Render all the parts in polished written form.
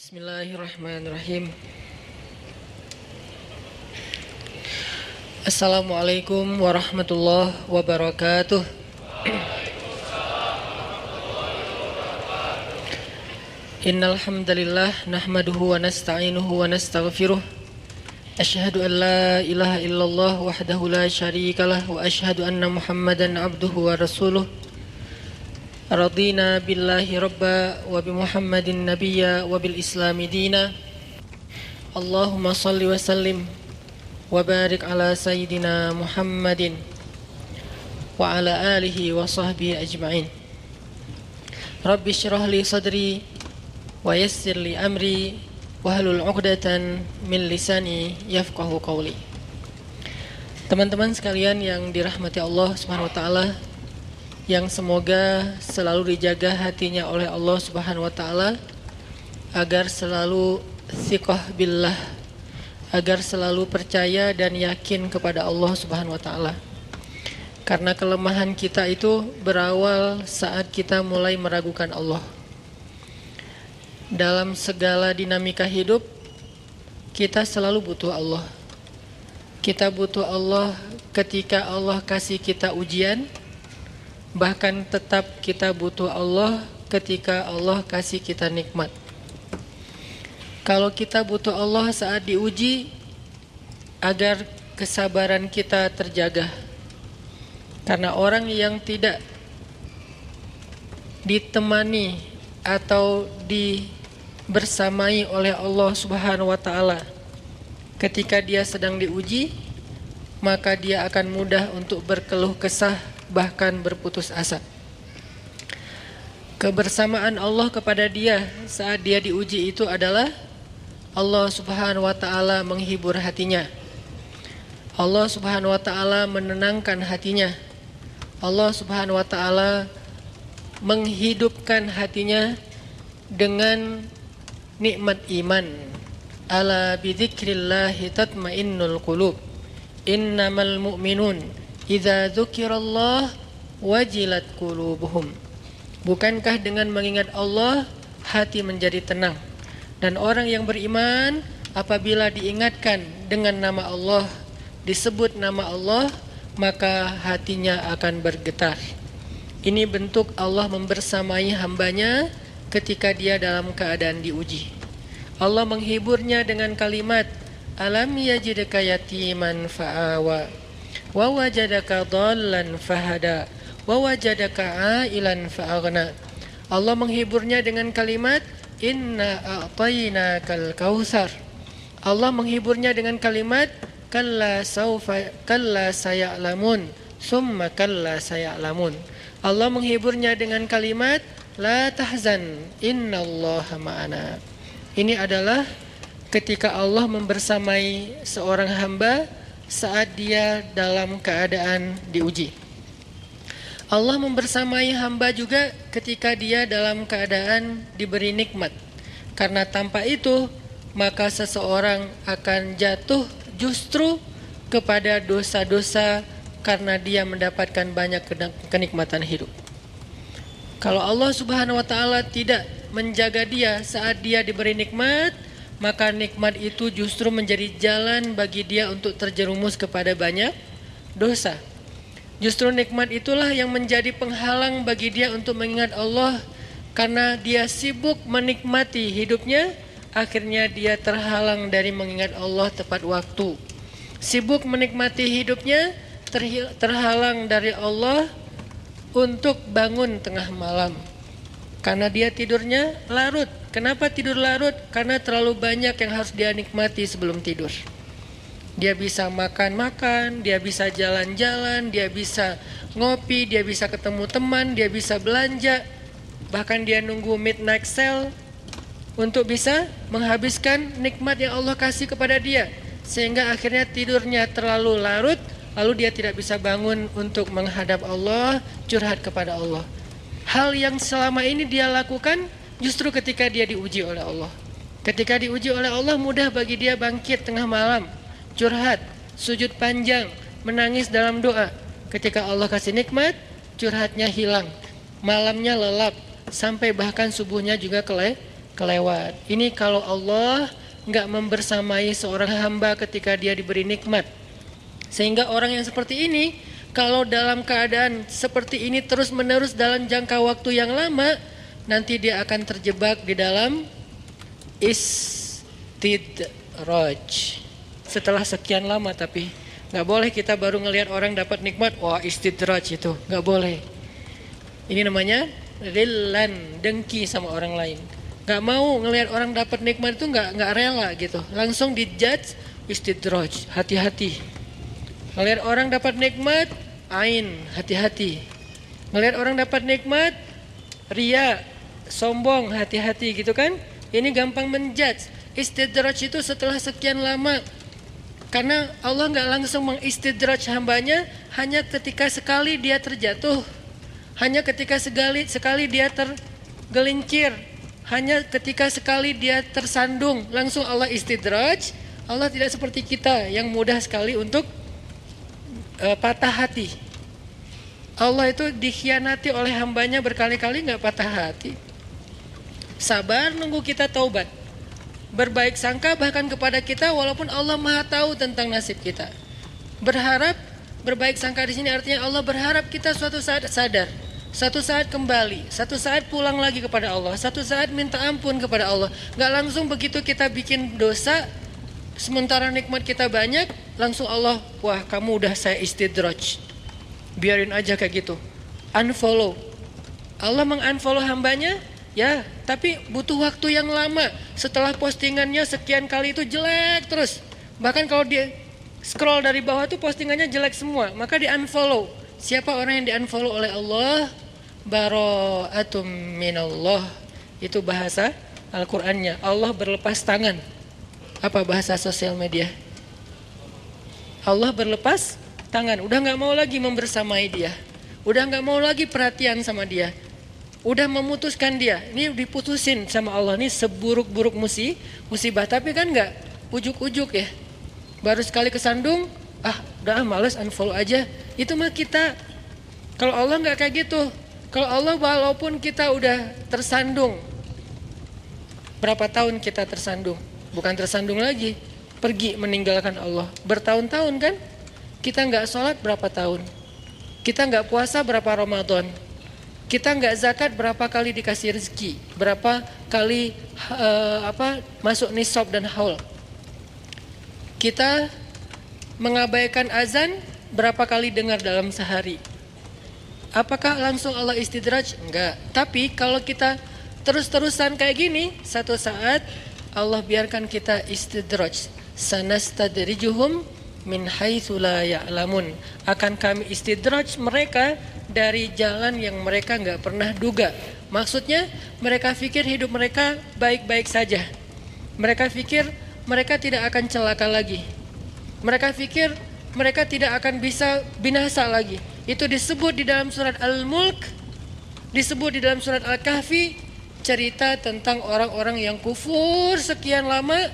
Bismillahirrahmanirrahim. Assalamualaikum warahmatullahi wabarakatuh. Innal hamdalillah nahmaduhu wa nasta'inuhu wa nastaghfiruh. Asyhadu an la ilaha illallah wahdahu la syarikalah wa asyhadu anna Muhammadan abduhu wa rasuluh. Radina billahi rabba wa bi Muhammadin nabiyya wa bil islami dina. Allahumma salli wa sallim wa barik ala sayyidina Muhammadin wa ala alihi wa sahbihi ajma'in. Rabbi syrah li sadri wa yassir li amri wahlul 'uqdatan min lisani yafqahu qawli. Teman-teman sekalian yang dirahmati Allah Subhanahu wa taala, yang semoga selalu dijaga hatinya oleh Allah Subhanahu wa taala agar selalu thiqah billah, agar selalu percaya dan yakin kepada Allah Subhanahu wa taala. Karena kelemahan kita itu berawal saat kita mulai meragukan Allah. Dalam segala dinamika hidup, kita selalu butuh Allah. Kita butuh Allah ketika Allah kasih kita ujian. Bahkan tetap kita butuh Allah ketika Allah kasih kita nikmat. Kalau kita butuh Allah saat diuji, agar kesabaran kita terjaga. Karena orang yang tidak ditemani atau dibersamai oleh Allah Subhanahu wa taala ketika dia sedang diuji, maka dia akan mudah untuk berkeluh kesah, bahkan berputus asa. Kebersamaan Allah kepada dia saat dia diuji itu adalah Allah Subhanahu wa taala menghibur hatinya. Allah Subhanahu wa taala menenangkan hatinya. Allah Subhanahu wa taala menghidupkan hatinya dengan nikmat iman. Ala bidzikrillahi tatmainnul qulub. Innamal mu'minun idza dzukirallah wajilat qulubuhum. Bukankah dengan mengingat Allah hati menjadi tenang? Dan orang yang beriman apabila diingatkan dengan nama Allah, disebut nama Allah, maka hatinya akan bergetar. Ini bentuk Allah membersamai hambanya ketika dia dalam keadaan diuji. Allah menghiburnya dengan kalimat alam yajidka yatiman fa'awa wa wajadaka dhallan fahada wa wajadaka ailan fa'aghna. Allah menghiburnya dengan kalimat inna a'tainakal kautsar. Allah menghiburnya dengan kalimat kalla saya'lamun summa kalla saya'lamun. Allah menghiburnya dengan kalimat la tahzan innallaha ma'ana. Ini adalah ketika Allah membersamai seorang hamba saat dia dalam keadaan diuji. Allah membersamai hamba juga ketika dia dalam keadaan diberi nikmat. Karena tanpa itu, maka seseorang akan jatuh justru kepada dosa-dosa karena dia mendapatkan banyak kenikmatan hidup. Kalau Allah Subhanahu wa taala tidak menjaga dia saat dia diberi nikmat, maka nikmat itu justru menjadi jalan bagi dia untuk terjerumus kepada banyak dosa. Justru nikmat itulah yang menjadi penghalang bagi dia untuk mengingat Allah. Karena dia sibuk menikmati hidupnya, akhirnya dia terhalang dari mengingat Allah tepat waktu. Sibuk menikmati hidupnya, terhalang dari Allah untuk bangun tengah malam. Karena dia tidurnya larut. Kenapa tidur larut? Karena terlalu banyak yang harus dia nikmati sebelum tidur. Dia bisa makan-makan, dia bisa jalan-jalan, dia bisa ngopi, dia bisa ketemu teman, dia bisa belanja. Bahkan dia nunggu midnight sale untuk bisa menghabiskan nikmat yang Allah kasih kepada dia. Sehingga akhirnya tidurnya terlalu larut, lalu dia tidak bisa bangun untuk menghadap Allah, curhat kepada Allah. Hal yang selama ini dia lakukan justru ketika dia diuji oleh Allah. Ketika diuji oleh Allah, mudah bagi dia bangkit tengah malam, curhat, sujud panjang, menangis dalam doa. Ketika Allah kasih nikmat, curhatnya hilang, malamnya lelap, sampai bahkan subuhnya juga kelewat. Ini kalau Allah nggak membersamai seorang hamba ketika dia diberi nikmat. Sehingga orang yang seperti ini, kalau dalam keadaan seperti ini terus-menerus dalam jangka waktu yang lama, nanti dia akan terjebak di dalam istidraj. Setelah sekian lama, tapi nggak boleh kita baru ngelihat orang dapat nikmat, wah istidraj itu, nggak boleh. Ini namanya rillan, dengki sama orang lain. Nggak mau ngelihat orang dapat nikmat itu nggak rela gitu, langsung dijudge istidraj, hati-hati. Ngelihat orang dapat nikmat, ain, hati-hati. Ngelihat orang dapat nikmat, ria, sombong, hati-hati gitu kan. Ini gampang menjudge. Istidraj itu setelah sekian lama. Karena Allah nggak langsung mengistidraj hambanya hanya ketika sekali dia terjatuh. Hanya ketika sekali dia tergelincir. Hanya ketika sekali dia tersandung. Langsung Allah istidraj. Allah tidak seperti kita yang mudah sekali untuk patah hati. Allah itu dikhianati oleh hambanya berkali-kali nggak patah hati. Sabar nunggu kita taubat. Berbaik sangka bahkan kepada kita walaupun Allah Maha tahu tentang nasib kita. Berharap, berbaik sangka di sini artinya Allah berharap kita suatu saat sadar, suatu saat kembali, suatu saat pulang lagi kepada Allah, suatu saat minta ampun kepada Allah. Nggak langsung begitu kita bikin dosa, sementara nikmat kita banyak, langsung Allah, wah kamu udah saya istidraj. Biarin aja kayak gitu. Unfollow. Allah mengunfollow hambanya, ya, tapi butuh waktu yang lama. Setelah postingannya sekian kali itu jelek terus. Bahkan kalau dia scroll dari bawah tuh postingannya jelek semua, maka di unfollow. Siapa orang yang di unfollow oleh Allah? Bara'atum minallah. Itu bahasa Al-Qur'annya. Allah berlepas tangan. Apa bahasa sosial media? Allah berlepas tangan, udah nggak mau lagi membersamai dia, udah nggak mau lagi perhatian sama dia, udah memutuskan dia. Ini diputusin sama Allah, ini seburuk-buruk musibah. Tapi kan nggak ujuk-ujuk ya, baru sekali kesandung, udah males unfollow aja. Itu mah kita. Kalau Allah nggak kayak gitu. Kalau Allah walaupun kita udah tersandung, berapa tahun kita tersandung? Bukan tersandung lagi, pergi meninggalkan Allah. Bertahun-tahun kan? Kita nggak sholat berapa tahun? Kita nggak puasa berapa Ramadan? Kita nggak zakat berapa kali dikasih rezeki? Berapa kali masuk nisab dan haul? Kita mengabaikan azan berapa kali dengar dalam sehari? Apakah langsung Allah istidraj? Enggak. Tapi kalau kita terus-terusan kayak gini, satu saat Allah biarkan kita istidraj. Sanastadrijuhum min haitsu la ya'lamun. Akan kami istidraj mereka dari jalan yang mereka enggak pernah duga. Maksudnya mereka pikir hidup mereka baik-baik saja. Mereka pikir mereka tidak akan celaka lagi. Mereka pikir mereka tidak akan bisa binasa lagi. Itu disebut di dalam surat Al-Mulk, disebut di dalam surat Al-Kahfi, cerita tentang orang-orang yang kufur sekian lama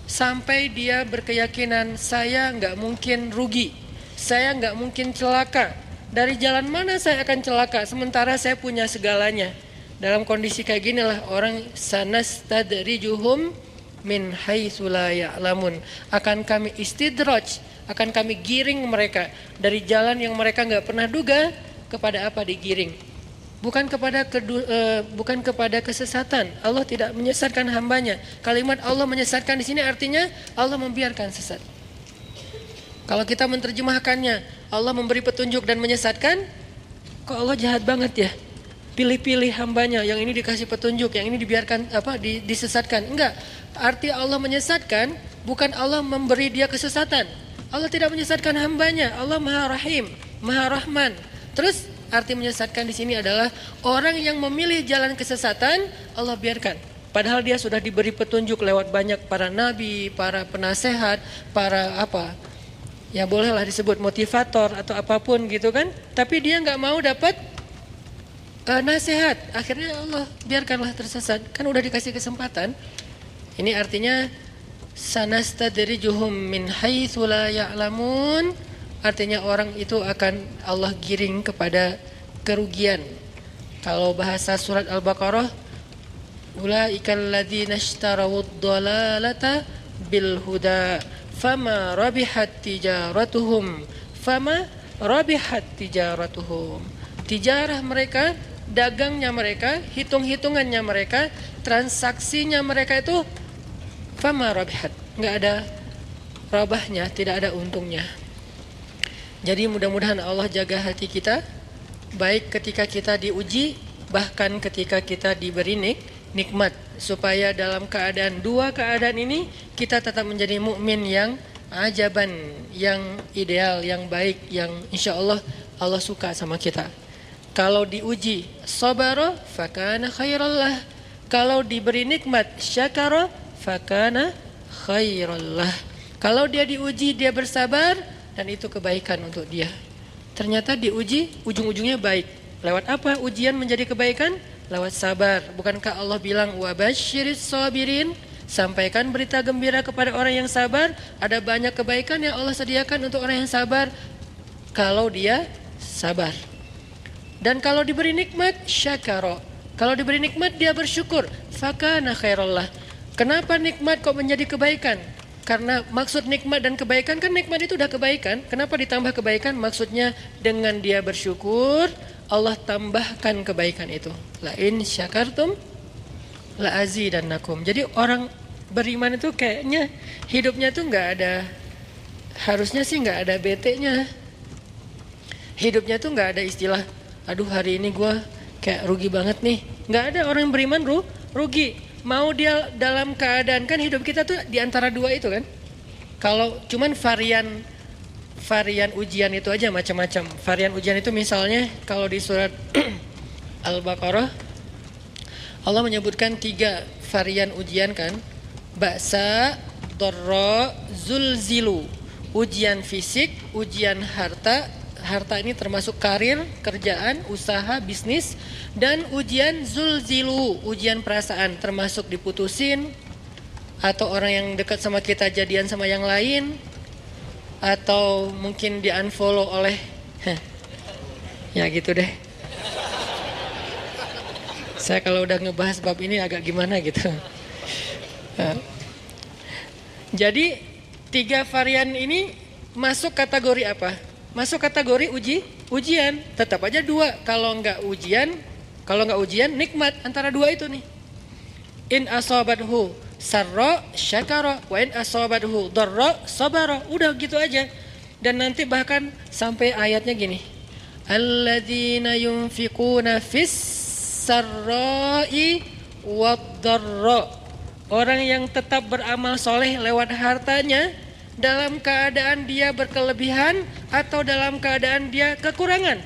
sampai dia berkeyakinan saya nggak mungkin rugi, saya nggak mungkin celaka. Dari jalan mana saya akan celaka sementara saya punya segalanya. Dalam kondisi kayak ginilah orang sanastadrijuhum min haitsu la ya'lamun. Akan kami istidraj, akan kami giring mereka dari jalan yang mereka nggak pernah duga. Kepada apa digiring? Bukan kepada kesesatan. Allah tidak menyesatkan hambanya. Kalimat Allah menyesatkan di sini artinya Allah membiarkan sesat. Kalau kita menerjemahkannya Allah memberi petunjuk dan menyesatkan, kok Allah jahat banget ya? Pilih-pilih hambanya, yang ini dikasih petunjuk, yang ini dibiarkan disesatkan. Enggak. Arti Allah menyesatkan bukan Allah memberi dia kesesatan. Allah tidak menyesatkan hambanya. Allah Maha Rahim, Maha Rahman. Terus arti menyesatkan di sini adalah orang yang memilih jalan kesesatan Allah biarkan. Padahal dia sudah diberi petunjuk lewat banyak para nabi, para penasehat, para ya bolehlah disebut motivator atau apapun gitu kan. Tapi dia nggak mau dapat nasihat. Akhirnya Allah biarkanlah tersesat. Kan udah dikasih kesempatan. Ini artinya sanastadrijuhum min haitsu la ya'lamun. Artinya orang itu akan Allah giring kepada kerugian. Kalau bahasa surat Al-Baqarah, ulaika alladzina ishtarawud dhalalata bil huda fama rabihat tijaratuhum tijarah mereka, dagangnya mereka, hitung-hitungannya mereka, transaksinya mereka itu fama rabihat, enggak ada rabahnya, tidak ada untungnya. Jadi mudah-mudahan Allah jaga hati kita, baik ketika kita diuji, bahkan ketika kita diberi nikmat, supaya dalam dua keadaan ini kita tetap menjadi mukmin yang ajaban, yang ideal, yang baik, yang insya Allah Allah suka sama kita. Kalau diuji sabara fakana khairallah, kalau diberi nikmat syakara fakana khairallah. Kalau dia diuji dia bersabar, dan itu kebaikan untuk dia. Ternyata diuji ujung-ujungnya baik. Lewat apa ujian menjadi kebaikan? Lewat sabar. Bukankah Allah bilang wabasyiris sabirin? Sampaikan berita gembira kepada orang yang sabar. Ada banyak kebaikan yang Allah sediakan untuk orang yang sabar kalau dia sabar. Dan kalau diberi nikmat syakara. Kalau diberi nikmat dia bersyukur. Fakana khairallah. Kenapa nikmat kok menjadi kebaikan? Karena maksud nikmat dan kebaikan kan nikmat itu udah kebaikan. Kenapa ditambah kebaikan? Maksudnya dengan dia bersyukur Allah tambahkan kebaikan itu. La in syakartum la azidannakum. Jadi orang beriman itu kayaknya hidupnya tuh nggak ada, harusnya sih nggak ada bete-nya. Hidupnya tuh nggak ada istilah, aduh hari ini gue kayak rugi banget nih. Nggak ada orang yang beriman rugi. Mau dia dalam keadaan, kan hidup kita tuh di antara dua itu kan. Kalau cuman varian ujian itu aja macam-macam. Varian ujian itu misalnya kalau di surat Al-Baqarah Allah menyebutkan 3 varian ujian kan. Ba'sa, dharra, zulzilu. Ujian fisik, ujian harta. Harta ini termasuk karir, kerjaan, usaha, bisnis. Dan ujian zulzilu, ujian perasaan, termasuk diputusin, atau orang yang dekat sama kita jadian sama yang lain, atau mungkin di unfollow oleh ya gitu deh. Saya kalau udah ngebahas bab ini agak gimana gitu. Jadi 3 varian ini masuk kategori apa? Masuk kategori ujian. Tetap aja 2. Kalau nggak ujian nikmat, antara 2 itu nih. In asabathu sarra syakara wa in asabathu dharra sabara. Udah gitu aja. Dan nanti bahkan sampai ayatnya gini. Alladzina yunfiquna fis sarra'i wad dharra. Orang yang tetap beramal soleh lewat hartanya dalam keadaan dia berkelebihan atau dalam keadaan dia kekurangan.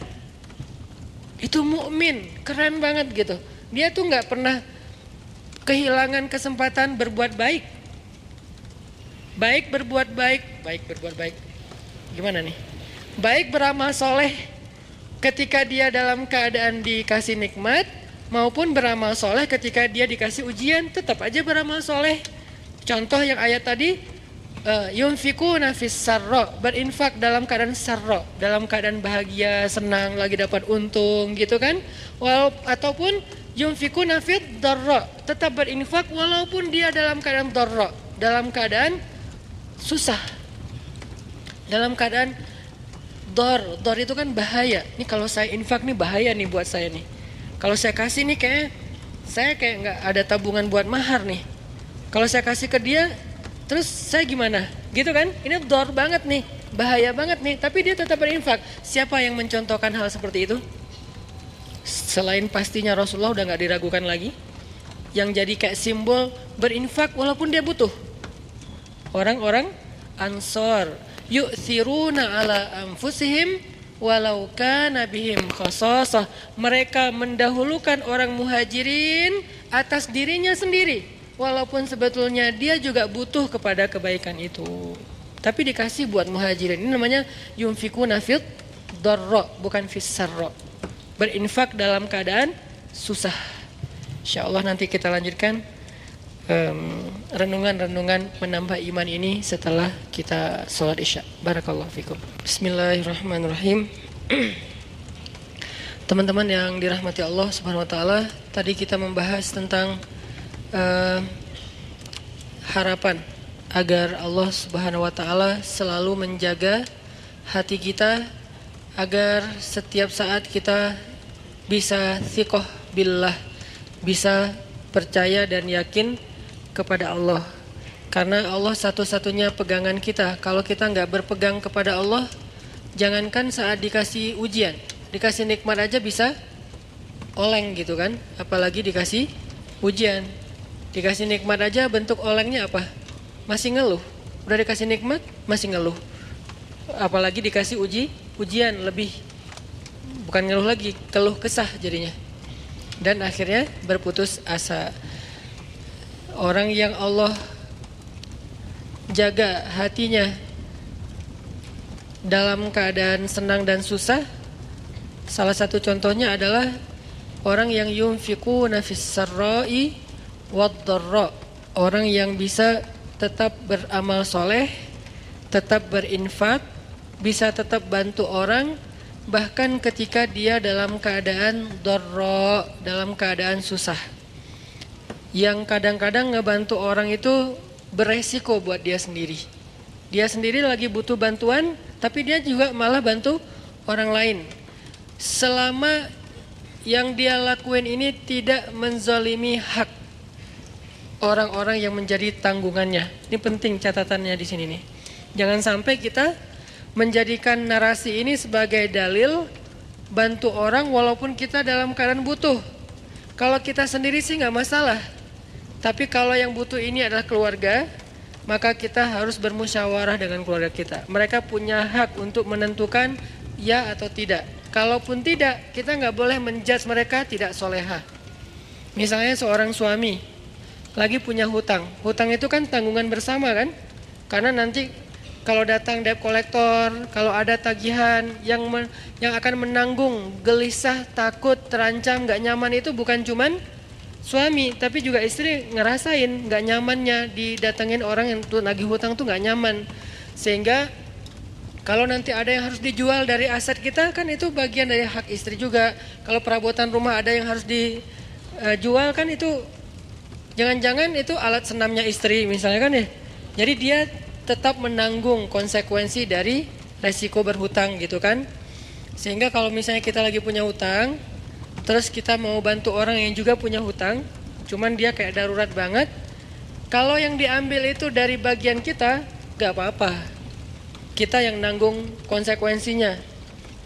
Itu mukmin, keren banget gitu. Dia tuh nggak pernah kehilangan kesempatan berbuat baik. Baik berbuat baik. Gimana nih? Baik beramal soleh ketika dia dalam keadaan dikasih nikmat, maupun beramal soleh ketika dia dikasih ujian, tetap aja beramal soleh. Contoh yang ayat tadi, yunfikuna fis sarra, berinfak dalam keadaan sarra, dalam keadaan bahagia, senang, lagi dapat untung gitu kan. Ataupun yunfikuna fid dharra, tetap berinfak walaupun dia dalam keadaan dharra, dalam keadaan susah, dalam keadaan dor itu kan bahaya. Ini kalau saya infak nih bahaya nih buat saya nih. Kalau saya kasih nih saya kayak nggak ada tabungan buat mahar nih. Kalau saya kasih ke dia, terus saya gimana? Gitu kan? Ini dor banget nih, bahaya banget nih. Tapi dia tetap berinfak. Siapa yang mencontohkan hal seperti itu? Selain pastinya Rasulullah udah nggak diragukan lagi. Yang jadi kayak simbol berinfak walaupun dia butuh. Orang-orang Ansor, yu'thiruna ala anfusihim walau kana bihim khasasah. Mereka mendahulukan orang muhajirin atas dirinya sendiri, walaupun sebetulnya dia juga butuh kepada kebaikan itu. Tapi dikasih buat muhajirin. Ini namanya yunfikuna fid dharra, bukan fis sarra. Berinfak dalam keadaan susah. Insyaallah nanti kita lanjutkan renungan-renungan menambah iman ini setelah kita sholat isya. Barakallahu fikum. Bismillahirrahmanirrahim. Teman-teman yang dirahmati Allah Subhanahu wa taala, tadi kita membahas tentang eh, harapan agar Allah Subhanahu wa taala selalu menjaga hati kita agar setiap saat kita bisa thiqah billah, bisa percaya dan yakin kepada Allah. Karena Allah satu-satunya pegangan kita. Kalau kita nggak berpegang kepada Allah, jangankan saat dikasih ujian, dikasih nikmat aja bisa oleng gitu kan, apalagi dikasih ujian. Dikasih nikmat aja bentuk olengnya apa? Masih ngeluh. Udah dikasih nikmat masih ngeluh. Apalagi dikasih ujian lebih, bukan ngeluh lagi, keluh kesah jadinya. Dan akhirnya berputus asa. Orang yang Allah jaga hatinya dalam keadaan senang dan susah, salah satu contohnya adalah orang yang yunfiquna fis sarra'i wad-dharra, orang yang bisa tetap beramal soleh, tetap berinfak, bisa tetap bantu orang bahkan ketika dia dalam keadaan dharra, dalam keadaan susah. Yang kadang-kadang ngebantu orang itu beresiko buat dia sendiri. Dia sendiri lagi butuh bantuan, tapi dia juga malah bantu orang lain. Selama yang dia lakuin ini tidak menzalimi hak orang-orang yang menjadi tanggungannya. Ini penting catatannya di sini nih. Jangan sampai kita menjadikan narasi ini sebagai dalil bantu orang walaupun kita dalam keadaan butuh. Kalau kita sendiri sih nggak masalah. Tapi kalau yang butuh ini adalah keluarga, maka kita harus bermusyawarah dengan keluarga kita. Mereka punya hak untuk menentukan ya atau tidak. Kalaupun tidak, kita nggak boleh menjudge mereka tidak solehah. Misalnya seorang suami lagi punya hutang. Hutang itu kan tanggungan bersama kan? Karena nanti kalau datang debt collector, kalau ada tagihan yang akan menanggung gelisah, takut, terancam, nggak nyaman itu bukan cuman suami, tapi juga istri ngerasain nggak nyamannya didatengin orang yang tuh nagih hutang tuh nggak nyaman. Sehingga kalau nanti ada yang harus dijual dari aset kita kan itu bagian dari hak istri juga. Kalau perabotan rumah ada yang harus dijual kan itu jangan-jangan itu alat senamnya istri misalnya kan ya. Jadi dia tetap menanggung konsekuensi dari resiko berhutang gitu kan. Sehingga kalau misalnya kita lagi punya hutang, terus kita mau bantu orang yang juga punya hutang, cuman dia kayak darurat banget. Kalau yang diambil itu dari bagian kita, gak apa-apa. Kita yang nanggung konsekuensinya.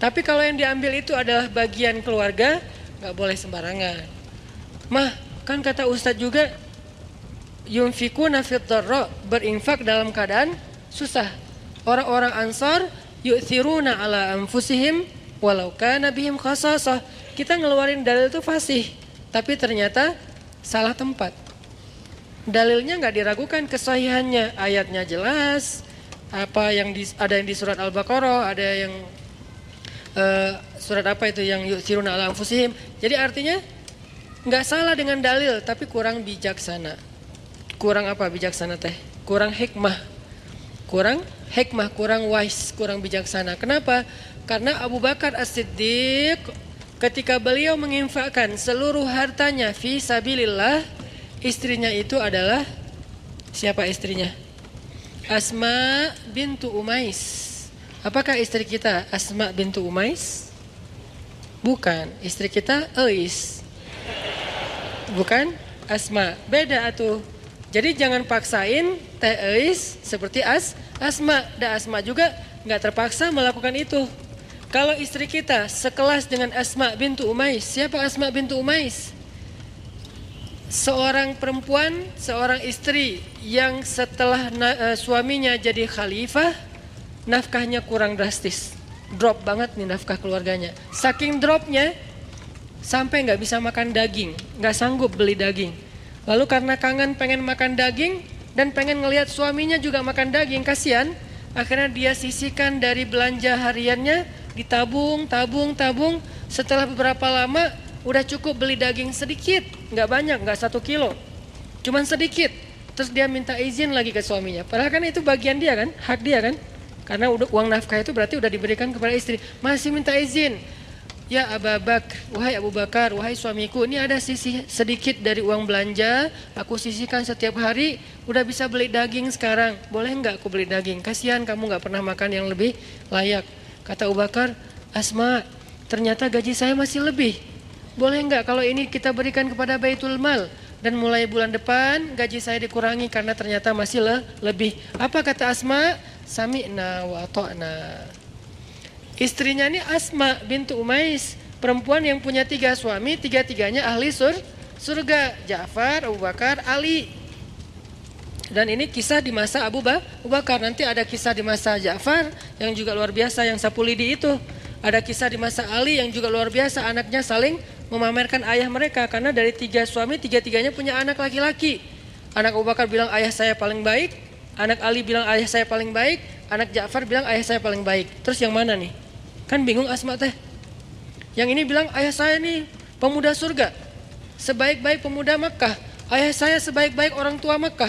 Tapi kalau yang diambil itu adalah bagian keluarga, gak boleh sembarangan. Mah, kan kata Ustadz juga, yunfikuna fid dharra, berinfak dalam keadaan susah. Orang-orang Ansar yu'thiruna ala anfusihim walau kana bihim khasasah. Kita ngeluarin dalil itu fasih, tapi ternyata salah tempat. Dalilnya nggak diragukan kesahihannya, ayatnya jelas. Apa yang ada yang di surat Al-Baqarah, ada yang surat apa itu yang yu'thiruna ala anfusihim. Jadi artinya nggak salah dengan dalil, tapi kurang bijaksana. Kurang apa bijaksana teh? Kurang hikmah. Kurang wise, kurang bijaksana. Kenapa? Karena Abu Bakar As-Siddiq ketika beliau menginfakkan seluruh hartanya fi sabilillah, istrinya itu adalah siapa istrinya? Asma bintu Umais. Apakah istri kita Asma bintu Umais? Bukan, istri kita Ais. Bukan Asma, beda atuh. Jadi jangan paksain Teh Ais seperti Asma. Dan Asma juga nggak terpaksa melakukan itu. Kalau istri kita sekelas dengan Asma bintu Umais, siapa Asma bintu Umais? Seorang perempuan, seorang istri yang setelah suaminya jadi khalifah, nafkahnya kurang drastis. Drop banget nih nafkah keluarganya. Saking dropnya, sampai nggak bisa makan daging, nggak sanggup beli daging. Lalu karena kangen pengen makan daging dan pengen ngelihat suaminya juga makan daging, kasihan. Akhirnya dia sisihkan dari belanja hariannya, ditabung. Setelah beberapa lama udah cukup beli daging sedikit, nggak banyak, nggak 1 kilo, cuman sedikit. Terus dia minta izin lagi ke suaminya. Padahal kan itu bagian dia kan, hak dia kan. Karena uang nafkah itu berarti udah diberikan kepada istri. Masih minta izin. Ya Aba Bakr, wahai Abu Bakar, wahai suamiku, ini ada sisi sedikit dari uang belanja, aku sisihkan setiap hari, udah bisa beli daging sekarang, boleh nggak aku beli daging? Kasihan kamu nggak pernah makan yang lebih layak. Kata Abu Bakar, Asma, ternyata gaji saya masih lebih. Boleh nggak kalau ini kita berikan kepada Baitul Mal? Dan mulai bulan depan gaji saya dikurangi karena ternyata masih lebih. Apa kata Asma? Sami'na wa ata'na. Istrinya ini Asma bintu Umais, perempuan yang punya 3 suami, 3-tiganya ahli surga. Ja'far, Abu Bakar, Ali. Dan ini kisah di masa Abu Bakar. Nanti ada kisah di masa Ja'far yang juga luar biasa, yang sapu lidi itu. Ada kisah di masa Ali yang juga luar biasa, anaknya saling memamerkan ayah mereka. Karena dari 3 suami, 3-tiganya punya anak laki-laki. Anak Abu Bakar bilang ayah saya paling baik, anak Ali bilang ayah saya paling baik, anak Ja'far bilang ayah saya paling baik. Terus yang mana nih? Kan bingung Asma teh. Yang ini bilang ayah saya nih pemuda surga, sebaik-baik pemuda Makkah. Ayah saya sebaik-baik orang tua Makkah.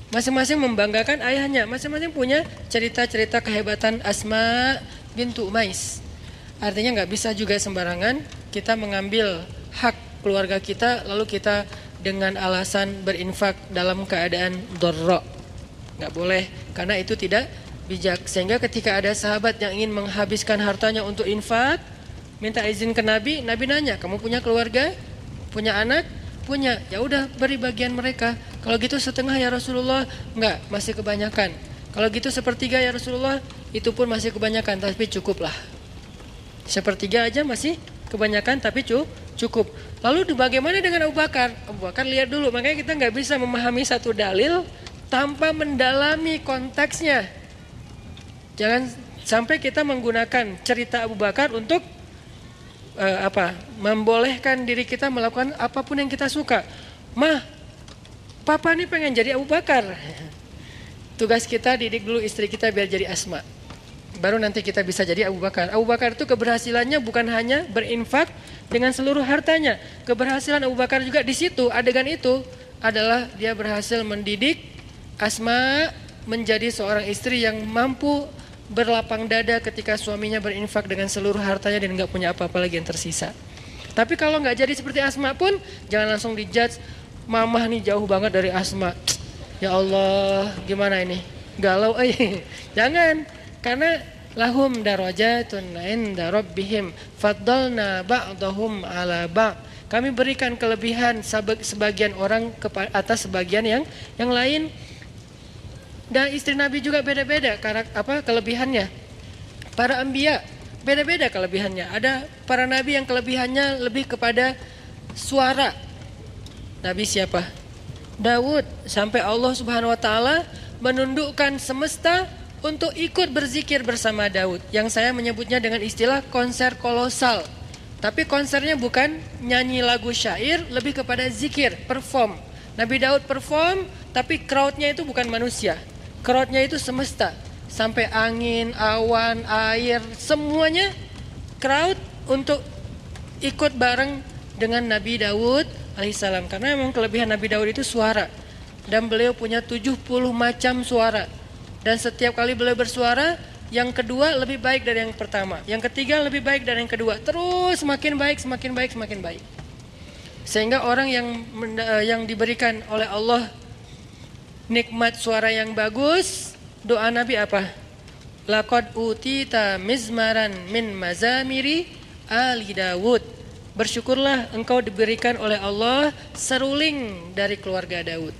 Masing-masing membanggakan ayahnya. Masing-masing punya cerita-cerita kehebatan Asma bintu Umais. Artinya nggak bisa juga sembarangan kita mengambil hak keluarga kita lalu kita dengan alasan berinfak dalam keadaan dharra. Nggak boleh, karena itu tidak bijak. Sehingga ketika ada sahabat yang ingin menghabiskan hartanya untuk infak, minta izin ke Nabi, Nabi nanya, kamu punya keluarga? Punya anak? Punya. Ya udah, beri bagian mereka. Kalau gitu setengah ya Rasulullah. Enggak, masih kebanyakan. Kalau gitu sepertiga ya Rasulullah. Itu pun masih kebanyakan, tapi cukuplah. Sepertiga aja masih kebanyakan, tapi cukup. Lalu bagaimana dengan Abu Bakar? Abu Bakar lihat dulu. Makanya kita nggak bisa memahami satu dalil tanpa mendalami konteksnya. Jangan sampai kita menggunakan cerita Abu Bakar untuk membolehkan diri kita melakukan apapun yang kita suka. Mah, papa nih pengen jadi Abu Bakar. Tugas kita didik dulu istri kita biar jadi Asma. Baru nanti kita bisa jadi Abu Bakar. Abu Bakar itu keberhasilannya bukan hanya berinfak dengan seluruh hartanya. Keberhasilan Abu Bakar juga di situ, adegan itu adalah dia berhasil mendidik Asma menjadi seorang istri yang mampu berlapang dada ketika suaminya berinfak dengan seluruh hartanya dan nggak punya apa-apa lagi yang tersisa. Tapi kalau nggak jadi seperti Asma pun jangan langsung dijudge, mamah nih jauh banget dari Asma. Ya Allah, gimana ini? Galau, jangan, karena lahum darajatun 'inda rabbihim faddalna ba'dahum 'ala ba'd. Kami berikan kelebihan sebagian orang atas sebagian yang lain. Dan istri Nabi juga beda-beda kelebihannya. Para anbiya beda-beda kelebihannya. Ada para nabi yang kelebihannya lebih kepada suara. Nabi siapa? Daud, sampai Allah Subhanahu wa taala menundukkan semesta untuk ikut berzikir bersama Daud. Yang saya menyebutnya dengan istilah konser kolosal. Tapi konsernya bukan nyanyi lagu syair, lebih kepada zikir, perform. Nabi Daud perform, tapi crowdnya itu bukan manusia. Crowdnya itu semesta, sampai angin, awan, air, semuanya crowd untuk ikut bareng dengan Nabi Daud alaihissalam. Karena memang kelebihan Nabi Daud itu suara. Dan beliau punya 70 macam suara. Dan setiap kali beliau bersuara, yang kedua lebih baik dari yang pertama. Yang ketiga lebih baik dari yang kedua. Terus semakin baik, semakin baik, semakin baik. Sehingga orang yang diberikan oleh Allah nikmat suara yang bagus, doa Nabi apa? Laqad utita mizmaran min mazamiri ali Dawud. Bersyukurlah engkau diberikan oleh Allah seruling dari keluarga Daud.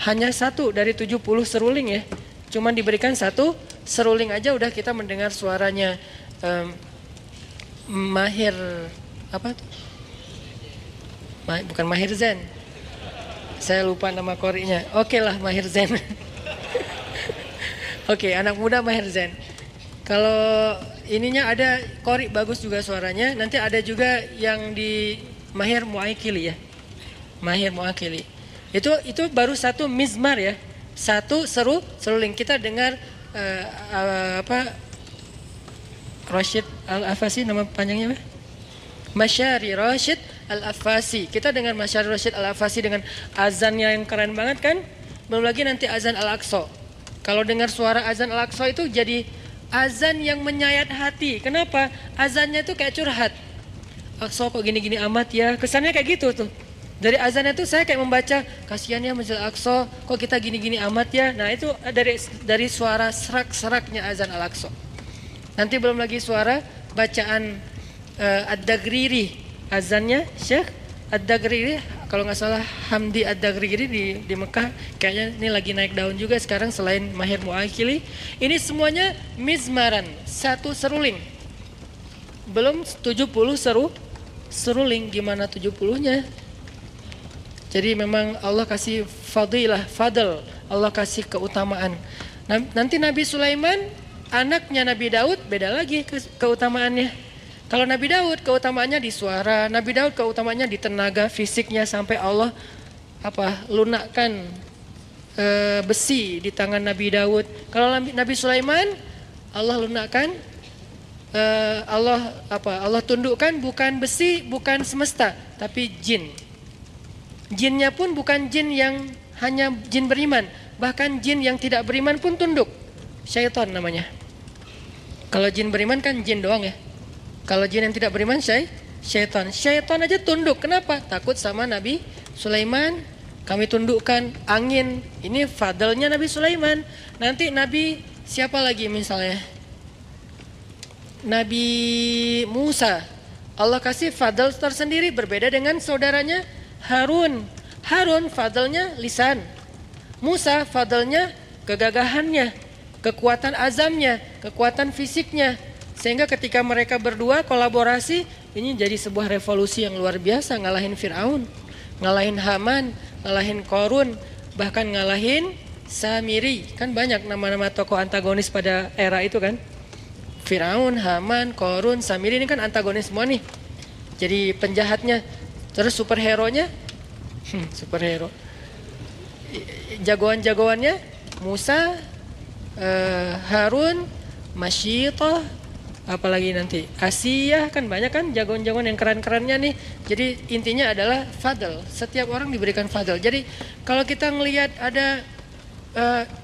Hanya satu dari 70 seruling ya. Cuman diberikan satu seruling aja udah kita mendengar suaranya Mahir apa tuh? Bukan Mahir Zain. Saya lupa nama korinya. Oke lah, Mahir Zain. Oke, anak muda Mahir Zain. Kalau ininya ada kori bagus juga suaranya. Nanti ada juga yang di Mahir Muakili ya. Mahir Muakili. Itu baru satu mizmar ya. Satu seruling. Kita dengar Rashid Al-Afasi, nama panjangnya apa? Masyari Rashid Al-Afasi. Kita dengar Masyari Rashid Al-Afasi dengan azannya yang keren banget kan? Belum lagi nanti azan Al-Aqsa. Kalau dengar suara azan Al-Aqsa itu jadi azan yang menyayat hati. Kenapa? Azannya tuh kayak curhat. Aqsa kok gini-gini amat ya. Kesannya kayak gitu tuh. Dari azannya tuh saya kayak membaca, kasihan ya Masjid Al-Aqsa, kok kita gini-gini amat ya. Nah itu dari suara serak-seraknya azan Al-Aqsa. Nanti belum lagi suara bacaan Ad-Dagriri, azannya Syekh Ad-Dagriri, kalau nggak salah Hamdi Ad-Dagriri di Mekah, kayaknya ini lagi naik daun juga sekarang selain Mahir Mu'akili. Ini semuanya mizmaran, satu seruling. Belum 70 seruling, gimana 70-nya? Jadi memang Allah kasih fadl, Allah kasih keutamaan. Nanti Nabi Sulaiman, anaknya Nabi Daud, beda lagi keutamaannya. Kalau Nabi Daud keutamaannya di suara, Nabi Daud keutamaannya di tenaga fisiknya sampai Allah lunakkan besi di tangan Nabi Daud. Kalau Nabi Sulaiman, Allah lunakkan Allah tundukkan bukan besi, bukan semesta, tapi jin. Jinnya pun bukan jin yang hanya jin beriman, bahkan jin yang tidak beriman pun tunduk. Syaitan namanya. Kalau jin beriman kan jin doang ya. Kalau jin yang tidak beriman syaitan. Syaitan aja tunduk. Kenapa? Takut sama Nabi Sulaiman. Kami tundukkan angin. Ini fadlnya Nabi Sulaiman. Nanti Nabi siapa lagi misalnya? Nabi Musa. Allah kasih fadl tersendiri berbeda dengan saudaranya Harun. Harun fadlnya lisan. Musa fadlnya kegagahannya, kekuatan azamnya, kekuatan fisiknya. Sehingga ketika mereka berdua kolaborasi, ini jadi sebuah revolusi yang luar biasa, ngalahin Fir'aun, ngalahin Haman, ngalahin Qarun, bahkan ngalahin Samiri. Kan banyak nama-nama tokoh antagonis pada era itu kan. Fir'aun, Haman, Qarun, Samiri ini kan antagonis semua nih. Jadi penjahatnya. Terus superhero-nya, superhero. Jagoan-jagoannya Musa, Harun, Masyitah, apalagi nanti Asia, kan banyak kan jagoan-jagoan yang keren-kerennya nih. Jadi intinya adalah fadl. Setiap orang diberikan fadl. Jadi kalau kita ngelihat ada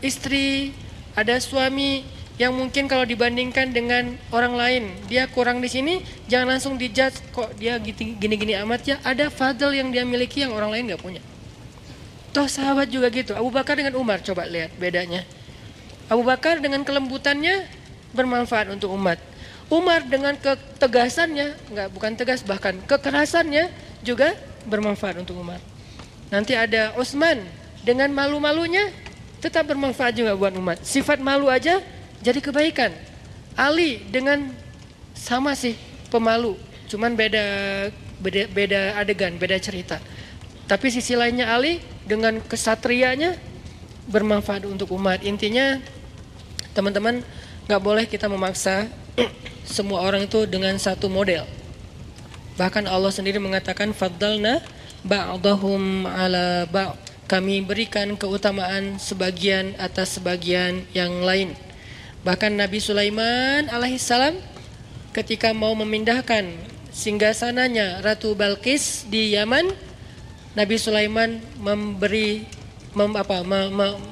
istri, ada suami yang mungkin kalau dibandingkan dengan orang lain dia kurang di sini, jangan langsung dijudge kok dia gini-gini amat ya. Ada fadl yang dia miliki yang orang lain nggak punya. Toh sahabat juga gitu. Abu Bakar dengan Umar, coba lihat bedanya. Abu Bakar dengan kelembutannya bermanfaat untuk umat. Umar dengan ketegasannya, bukan tegas, bahkan kekerasannya juga bermanfaat untuk umat. Nanti ada Utsman dengan malu-malunya tetap bermanfaat juga buat umat. Sifat malu aja jadi kebaikan. Ali dengan sama sih pemalu, cuman beda adegan, beda cerita. Tapi sisi lainnya Ali dengan kesatrianya bermanfaat untuk umat. Intinya teman-teman, nggak boleh kita memaksa semua orang itu dengan satu model. Bahkan Allah sendiri mengatakan faddalna ba'dahum ala ba'd. Kami berikan keutamaan sebagian atas sebagian yang lain. Bahkan Nabi Sulaiman alaihissalam ketika mau memindahkan singgasananya Ratu Balqis di Yaman, Nabi Sulaiman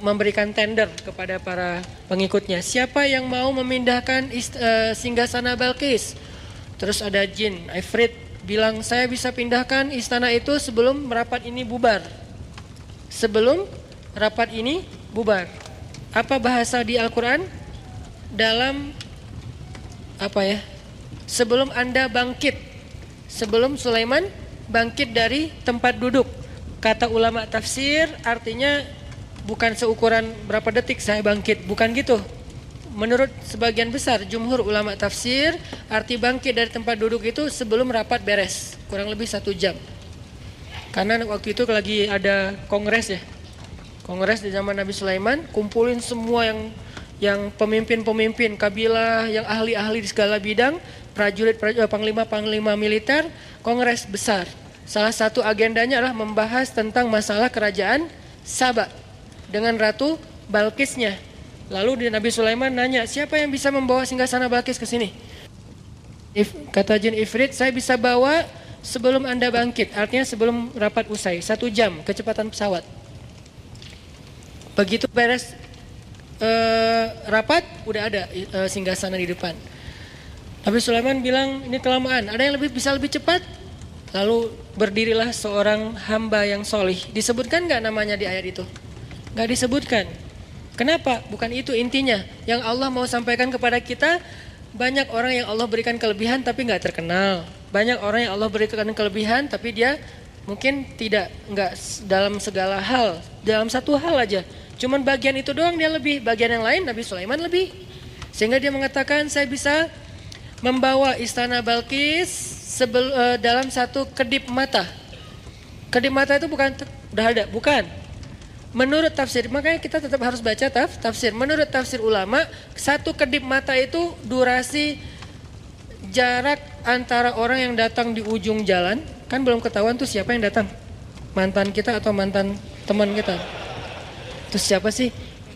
memberikan tender kepada para pengikutnya. Siapa yang mau memindahkan singgasana Balqis? Terus ada jin, Ifrit bilang, saya bisa pindahkan istana itu sebelum rapat ini bubar. Sebelum rapat ini bubar. Apa bahasa di Al-Quran? Dalam sebelum Anda bangkit. Sebelum Sulaiman bangkit dari tempat duduk. Kata ulama tafsir artinya bukan seukuran berapa detik saya bangkit, bukan gitu. Menurut sebagian besar jumhur ulama tafsir, arti bangkit dari tempat duduk itu sebelum rapat beres, kurang lebih 1 jam. Karena waktu itu lagi ada kongres ya, kongres di zaman Nabi Sulaiman, kumpulin semua yang pemimpin-pemimpin kabilah, yang ahli-ahli di segala bidang, prajurit, panglima militer, kongres besar. Salah satu agendanya adalah membahas tentang masalah kerajaan Saba dengan Ratu Balqisnya. Lalu Nabi Sulaiman nanya, siapa yang bisa membawa singgasana Balqis ke sini? Kata jin Ifrit, saya bisa bawa sebelum Anda bangkit, artinya sebelum rapat usai, 1 jam kecepatan pesawat. Begitu beres rapat, udah ada singgasana di depan. Nabi Sulaiman bilang ini kelamaan, ada yang bisa lebih cepat? Lalu berdirilah seorang hamba yang solih. Disebutkan nggak namanya di ayat itu? Nggak disebutkan. Kenapa? Bukan itu intinya. Yang Allah mau sampaikan kepada kita, banyak orang yang Allah berikan kelebihan tapi nggak terkenal. Banyak orang yang Allah berikan kelebihan tapi dia mungkin nggak dalam segala hal, dalam satu hal aja. Cuman bagian itu doang dia lebih, bagian yang lain Nabi Sulaiman lebih. Sehingga dia mengatakan saya bisa membawa istana Balkis dalam satu kedip mata. Kedip mata itu bukan udah ada, bukan. Menurut tafsir, makanya kita tetap harus baca tafsir. Menurut tafsir ulama, satu kedip mata itu durasi jarak antara orang yang datang di ujung jalan, kan belum ketahuan tuh siapa yang datang, mantan kita atau mantan teman kita. Terus siapa sih?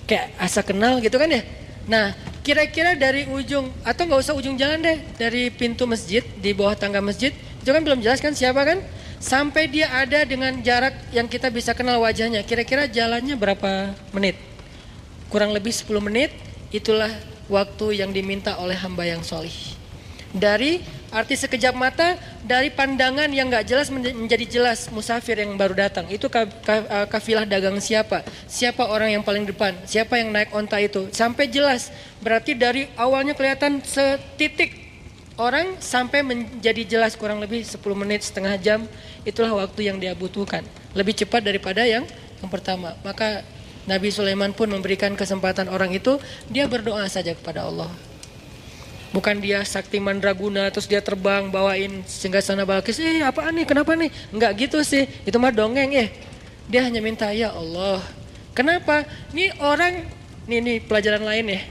Kayak asa kenal gitu kan ya. Nah, kira-kira dari ujung, atau nggak usah ujung jalan deh, dari pintu masjid, di bawah tangga masjid, itu kan belum jelas kan siapa kan? Sampai dia ada dengan jarak yang kita bisa kenal wajahnya. Kira-kira jalannya berapa menit? Kurang lebih 10 menit, itulah waktu yang diminta oleh hamba yang solih. Dari arti sekejap mata, dari pandangan yang gak jelas menjadi jelas musafir yang baru datang. Itu kafilah dagang siapa? Siapa orang yang paling depan? Siapa yang naik onta itu? Sampai jelas. Berarti dari awalnya kelihatan setitik orang sampai menjadi jelas kurang lebih 10 menit, setengah jam. Itulah waktu yang dia butuhkan. Lebih cepat daripada yang pertama. Maka Nabi Sulaiman pun memberikan kesempatan orang itu, dia berdoa saja kepada Allah. Bukan dia sakti mandraguna terus dia terbang bawain singgasana Balkis. Apaan nih? Kenapa nih? Enggak gitu sih. Itu mah dongeng ya. Dia hanya minta ya Allah. Kenapa? Nih orang, nih pelajaran lain ya.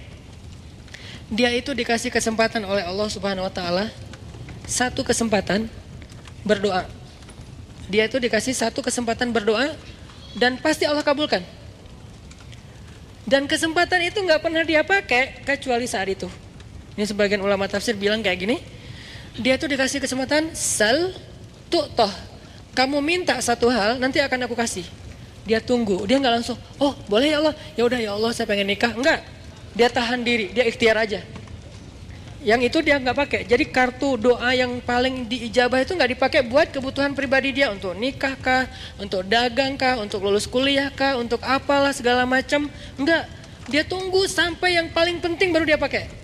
Dia itu dikasih kesempatan oleh Allah Subhanahu wa taala, satu kesempatan berdoa. Dia itu dikasih satu kesempatan berdoa dan pasti Allah kabulkan. Dan kesempatan itu nggak pernah dia pakai kecuali saat itu. Ini sebagian ulama tafsir bilang kayak gini. Dia itu dikasih kesempatan sal tu'toh. Kamu minta satu hal, nanti akan aku kasih. Dia tunggu, dia nggak langsung, oh boleh ya Allah, ya udah ya Allah saya pengen nikah. Enggak, dia tahan diri, dia ikhtiar aja. Yang itu dia nggak pakai. Jadi kartu doa yang paling diijabah itu nggak dipakai buat kebutuhan pribadi dia, untuk nikah kah, untuk dagang kah, untuk lulus kuliah kah, untuk apalah segala macam. Enggak, dia tunggu sampai yang paling penting baru dia pakai.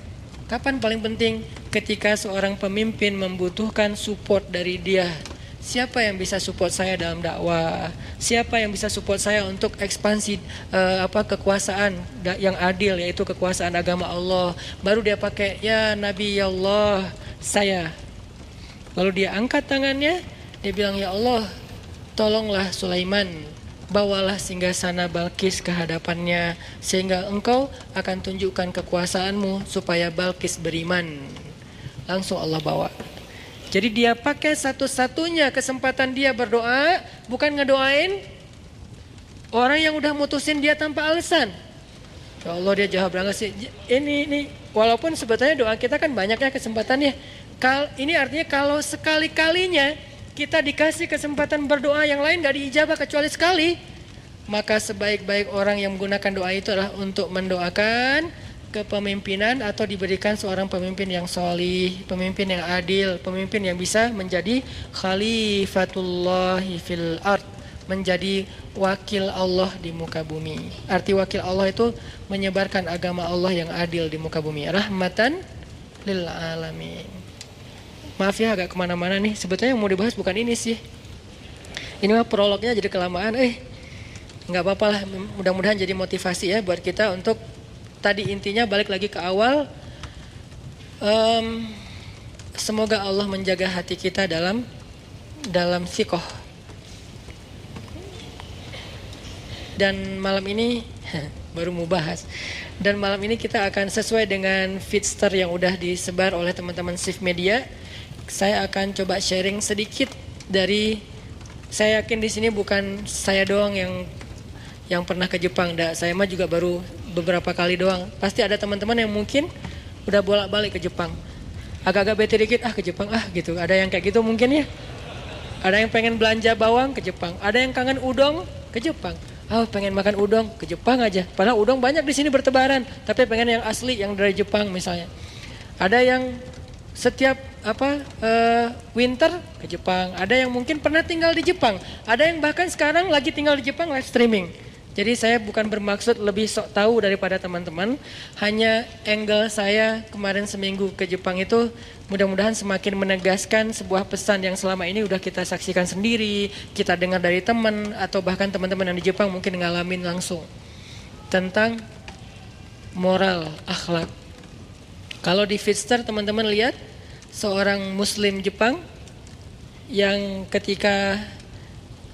Kapan paling penting? Ketika seorang pemimpin membutuhkan support dari dia. Siapa yang bisa support saya dalam dakwah? Siapa yang bisa support saya untuk ekspansi kekuasaan yang adil, yaitu kekuasaan agama Allah? Baru dia pakai ya Nabi ya Allah saya. Lalu dia angkat tangannya, dia bilang ya Allah, tolonglah Sulaiman, bawalah singgasana Balkis ke hadapannya sehingga engkau akan tunjukkan kekuasaanmu supaya Balkis beriman. Langsung Allah bawa. Jadi dia pakai satu-satunya kesempatan dia berdoa, bukan ngedoain orang yang udah mutusin dia tanpa alasan. Ya Allah dia jawab banget sih. Ini walaupun sebetulnya doa kita kan banyaknya kesempatannya. Ini artinya kalau sekali-kalinya kita dikasih kesempatan berdoa yang lain gak diijabah kecuali sekali, maka sebaik-baik orang yang menggunakan doa itu adalah untuk mendoakan kepemimpinan atau diberikan seorang pemimpin yang solih, pemimpin yang adil, pemimpin yang bisa menjadi khalifatullahi fil ard, menjadi wakil Allah di muka bumi. Arti wakil Allah itu menyebarkan agama Allah yang adil di muka bumi. Rahmatan lil alamin. Maaf ya agak kemana-mana nih. Sebetulnya yang mau dibahas bukan ini sih. Ini mah prolognya jadi kelamaan. Nggak apa-apa lah. Mudah-mudahan jadi motivasi ya buat kita untuk tadi intinya balik lagi ke awal. Semoga Allah menjaga hati kita dalam sikoh. Dan malam ini baru mau bahas. Dan malam ini kita akan sesuai dengan feedster yang udah disebar oleh teman-teman Shift Media. Saya akan coba sharing sedikit dari, saya yakin di sini bukan saya doang yang pernah ke Jepang. Saya mah juga baru beberapa kali doang. Pasti ada teman-teman yang mungkin udah bolak-balik ke Jepang. Agak-agak bete dikit, ke Jepang gitu. Ada yang kayak gitu mungkin ya. Ada yang pengen belanja bawang ke Jepang. Ada yang kangen udon ke Jepang. pengen makan udang ke Jepang aja. Padahal udang banyak di sini bertebaran, tapi pengen yang asli yang dari Jepang misalnya. Ada yang setiap winter ke Jepang. Ada yang mungkin pernah tinggal di Jepang. Ada yang bahkan sekarang lagi tinggal di Jepang live streaming. Jadi saya bukan bermaksud lebih sok tahu daripada teman-teman. Hanya angle saya kemarin seminggu ke Jepang itu mudah-mudahan semakin menegaskan sebuah pesan yang selama ini udah kita saksikan sendiri, kita dengar dari teman atau bahkan teman-teman yang di Jepang mungkin ngalamin langsung. Tentang moral, akhlak. Kalau di Feedster teman-teman lihat seorang muslim Jepang yang ketika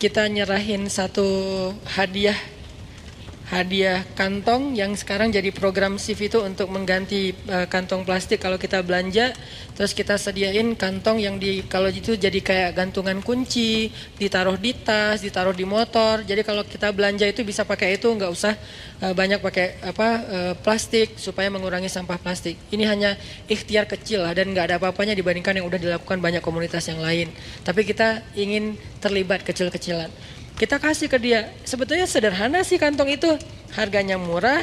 kita nyerahin satu hadiah kantong yang sekarang jadi program SIF itu untuk mengganti kantong plastik kalau kita belanja, terus kita sediain kantong yang kalau itu jadi kayak gantungan kunci, ditaruh di tas, ditaruh di motor. Jadi kalau kita belanja itu bisa pakai itu, nggak usah banyak pakai plastik supaya mengurangi sampah plastik. Ini hanya ikhtiar kecil lah dan nggak ada apa-apanya dibandingkan yang udah dilakukan banyak komunitas yang lain. Tapi kita ingin terlibat kecil-kecilan. Kita kasih ke dia, sebetulnya sederhana sih kantong itu, harganya murah,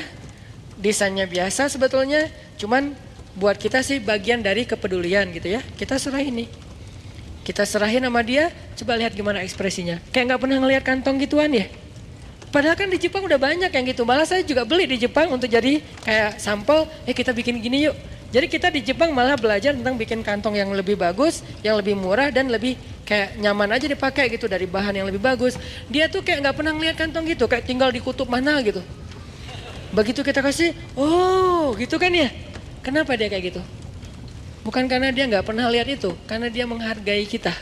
desainnya biasa sebetulnya, cuman buat kita sih bagian dari kepedulian gitu ya. Kita serahin nih, kita serahin sama dia, coba lihat gimana ekspresinya. Kayak nggak pernah ngelihat kantong gituan ya. Padahal kan di Jepang udah banyak yang gitu, malah saya juga beli di Jepang untuk jadi kayak sampel, kita bikin gini yuk. Jadi kita di Jepang malah belajar tentang bikin kantong yang lebih bagus, yang lebih murah dan lebih kayak nyaman aja dipakai gitu dari bahan yang lebih bagus. Dia tuh kayak nggak pernah ngeliat kantong gitu, kayak tinggal di kutub mana gitu. Begitu kita kasih, oh gitu kan ya. Kenapa dia kayak gitu? Bukan karena dia nggak pernah lihat itu, karena dia menghargai kita.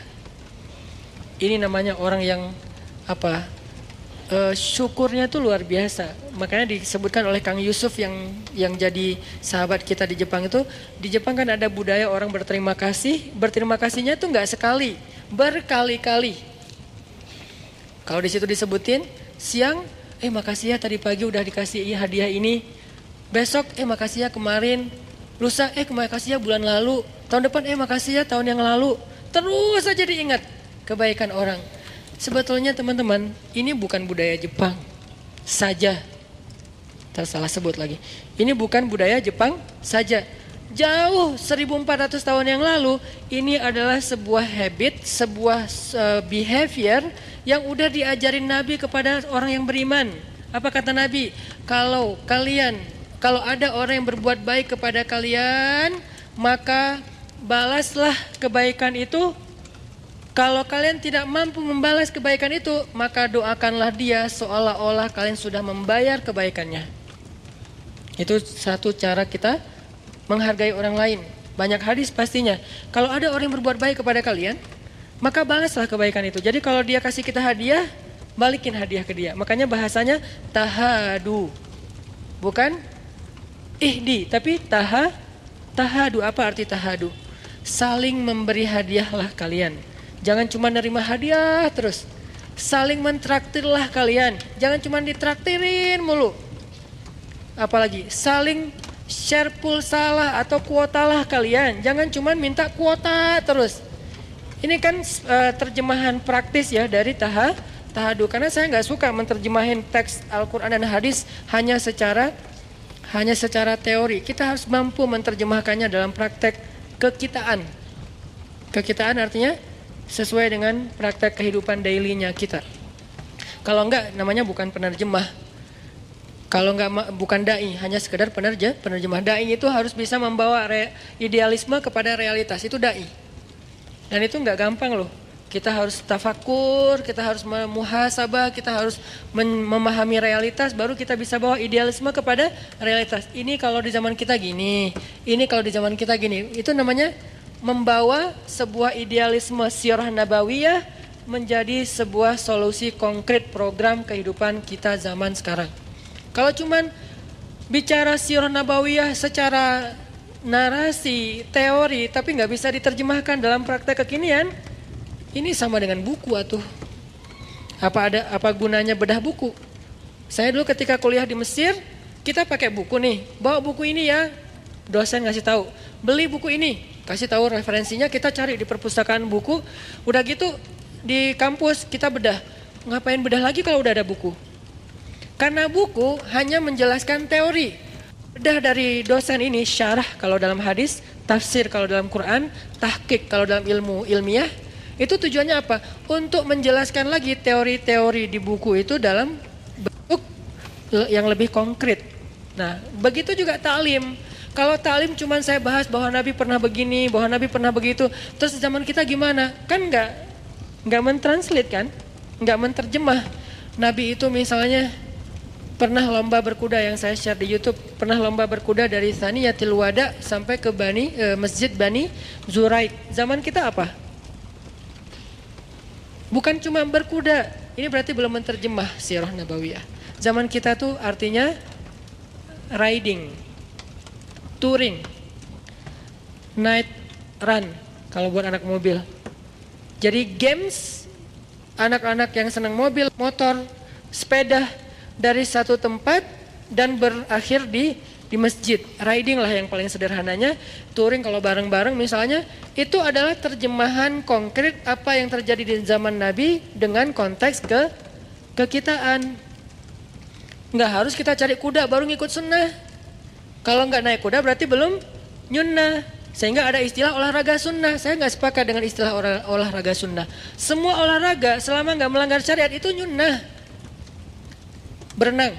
Ini namanya orang yang syukurnya tuh luar biasa. Makanya disebutkan oleh Kang Yusuf yang jadi sahabat kita di Jepang itu, di Jepang kan ada budaya orang berterima kasih. Berterima kasihnya tuh nggak sekali, berkali-kali. Kalau di situ disebutin siang, makasih ya tadi pagi udah dikasih hadiah ini. Besok makasih ya kemarin. Lusa makasih ya bulan lalu. Tahun depan makasih ya tahun yang lalu. Terus aja diingat kebaikan orang. Sebetulnya teman-teman, ini bukan budaya Jepang saja. Salah sebut lagi. Ini bukan budaya Jepang saja. Jauh 1400 tahun yang lalu, ini adalah sebuah habit, sebuah behavior yang udah diajarin Nabi kepada orang yang beriman. Apa kata Nabi? Kalau ada orang yang berbuat baik kepada kalian, maka balaslah kebaikan itu. Kalau kalian tidak mampu membalas kebaikan itu, maka doakanlah dia seolah-olah kalian sudah membayar kebaikannya. Itu satu cara kita menghargai orang lain. Banyak hadis pastinya. Kalau ada orang yang berbuat baik kepada kalian, maka balaslah kebaikan itu. Jadi kalau dia kasih kita hadiah, balikin hadiah ke dia. Makanya bahasanya tahadu. Bukan ihdi, tapi tahadu. Apa arti tahadu? Saling memberi hadiahlah kalian. Jangan cuma nerima hadiah terus. Saling mentraktirlah kalian. Jangan cuma ditraktirin mulu. Apalagi saling share pulsa atau kuotalah kalian. Jangan cuma minta kuota terus. Ini kan terjemahan praktis ya dari tahadu. Karena saya nggak suka menerjemahin teks Al-Quran dan hadis hanya secara teori. Kita harus mampu menerjemahkannya dalam praktek kekitaan. Kekitaan artinya sesuai dengan praktek kehidupan daily-nya kita. Kalau enggak namanya bukan penerjemah. Kalau enggak bukan dai, hanya sekedar penerjemah. Dai itu harus bisa membawa idealisme kepada realitas, itu dai. Dan itu enggak gampang loh. Kita harus tafakur, kita harus muhasabah, kita harus memahami realitas, baru kita bisa bawa idealisme kepada realitas. Ini kalau di zaman kita gini, ini kalau di zaman kita gini. Itu namanya membawa sebuah idealisme sirah nabawiyah menjadi sebuah solusi konkret program kehidupan kita zaman sekarang. Kalau cuman bicara sirah nabawiyah secara narasi, teori, tapi nggak bisa diterjemahkan dalam praktek kekinian, ini sama dengan buku atuh. Apa gunanya bedah buku? Saya dulu ketika kuliah di Mesir, kita pakai buku nih, bawa buku ini ya, dosen ngasih tahu, beli buku ini. Kasih tahu referensinya, kita cari di perpustakaan buku. Udah gitu di kampus kita bedah. Ngapain bedah lagi kalau udah ada buku? Karena buku hanya menjelaskan teori. Udah dari dosen ini syarah kalau dalam hadis, tafsir kalau dalam Quran, tahqiq kalau dalam ilmu ilmiah. Itu tujuannya apa? Untuk menjelaskan lagi teori-teori di buku itu dalam bentuk yang lebih konkret. Nah, begitu juga ta'lim. Kalau ta'lim cuma saya bahas bahwa Nabi pernah begini, bahwa Nabi pernah begitu, terus zaman kita gimana? Kan nggak mentranslate kan? Nggak menterjemah. Nabi itu misalnya pernah lomba berkuda yang saya share di YouTube, pernah lomba berkuda dari Thaniyatil Wada sampai ke Masjid Bani Zuraik. Zaman kita apa? Bukan cuma berkuda. Ini berarti belum menterjemah sirah nabawiyah. Zaman kita tuh artinya riding, touring, night run kalau buat anak mobil. Jadi games anak-anak yang senang mobil, motor, sepeda dari satu tempat dan berakhir di masjid. Riding lah yang paling sederhananya. Touring kalau bareng-bareng misalnya, itu adalah terjemahan konkret apa yang terjadi di zaman Nabi dengan konteks kekitaan. Nggak harus kita cari kuda baru ngikut sunnah. Kalau nggak naik kuda berarti belum nyunnah. Sehingga ada istilah olahraga sunnah. Saya nggak sepakat dengan istilah olahraga sunnah. Semua olahraga selama nggak melanggar syariat itu nyunnah. Berenang,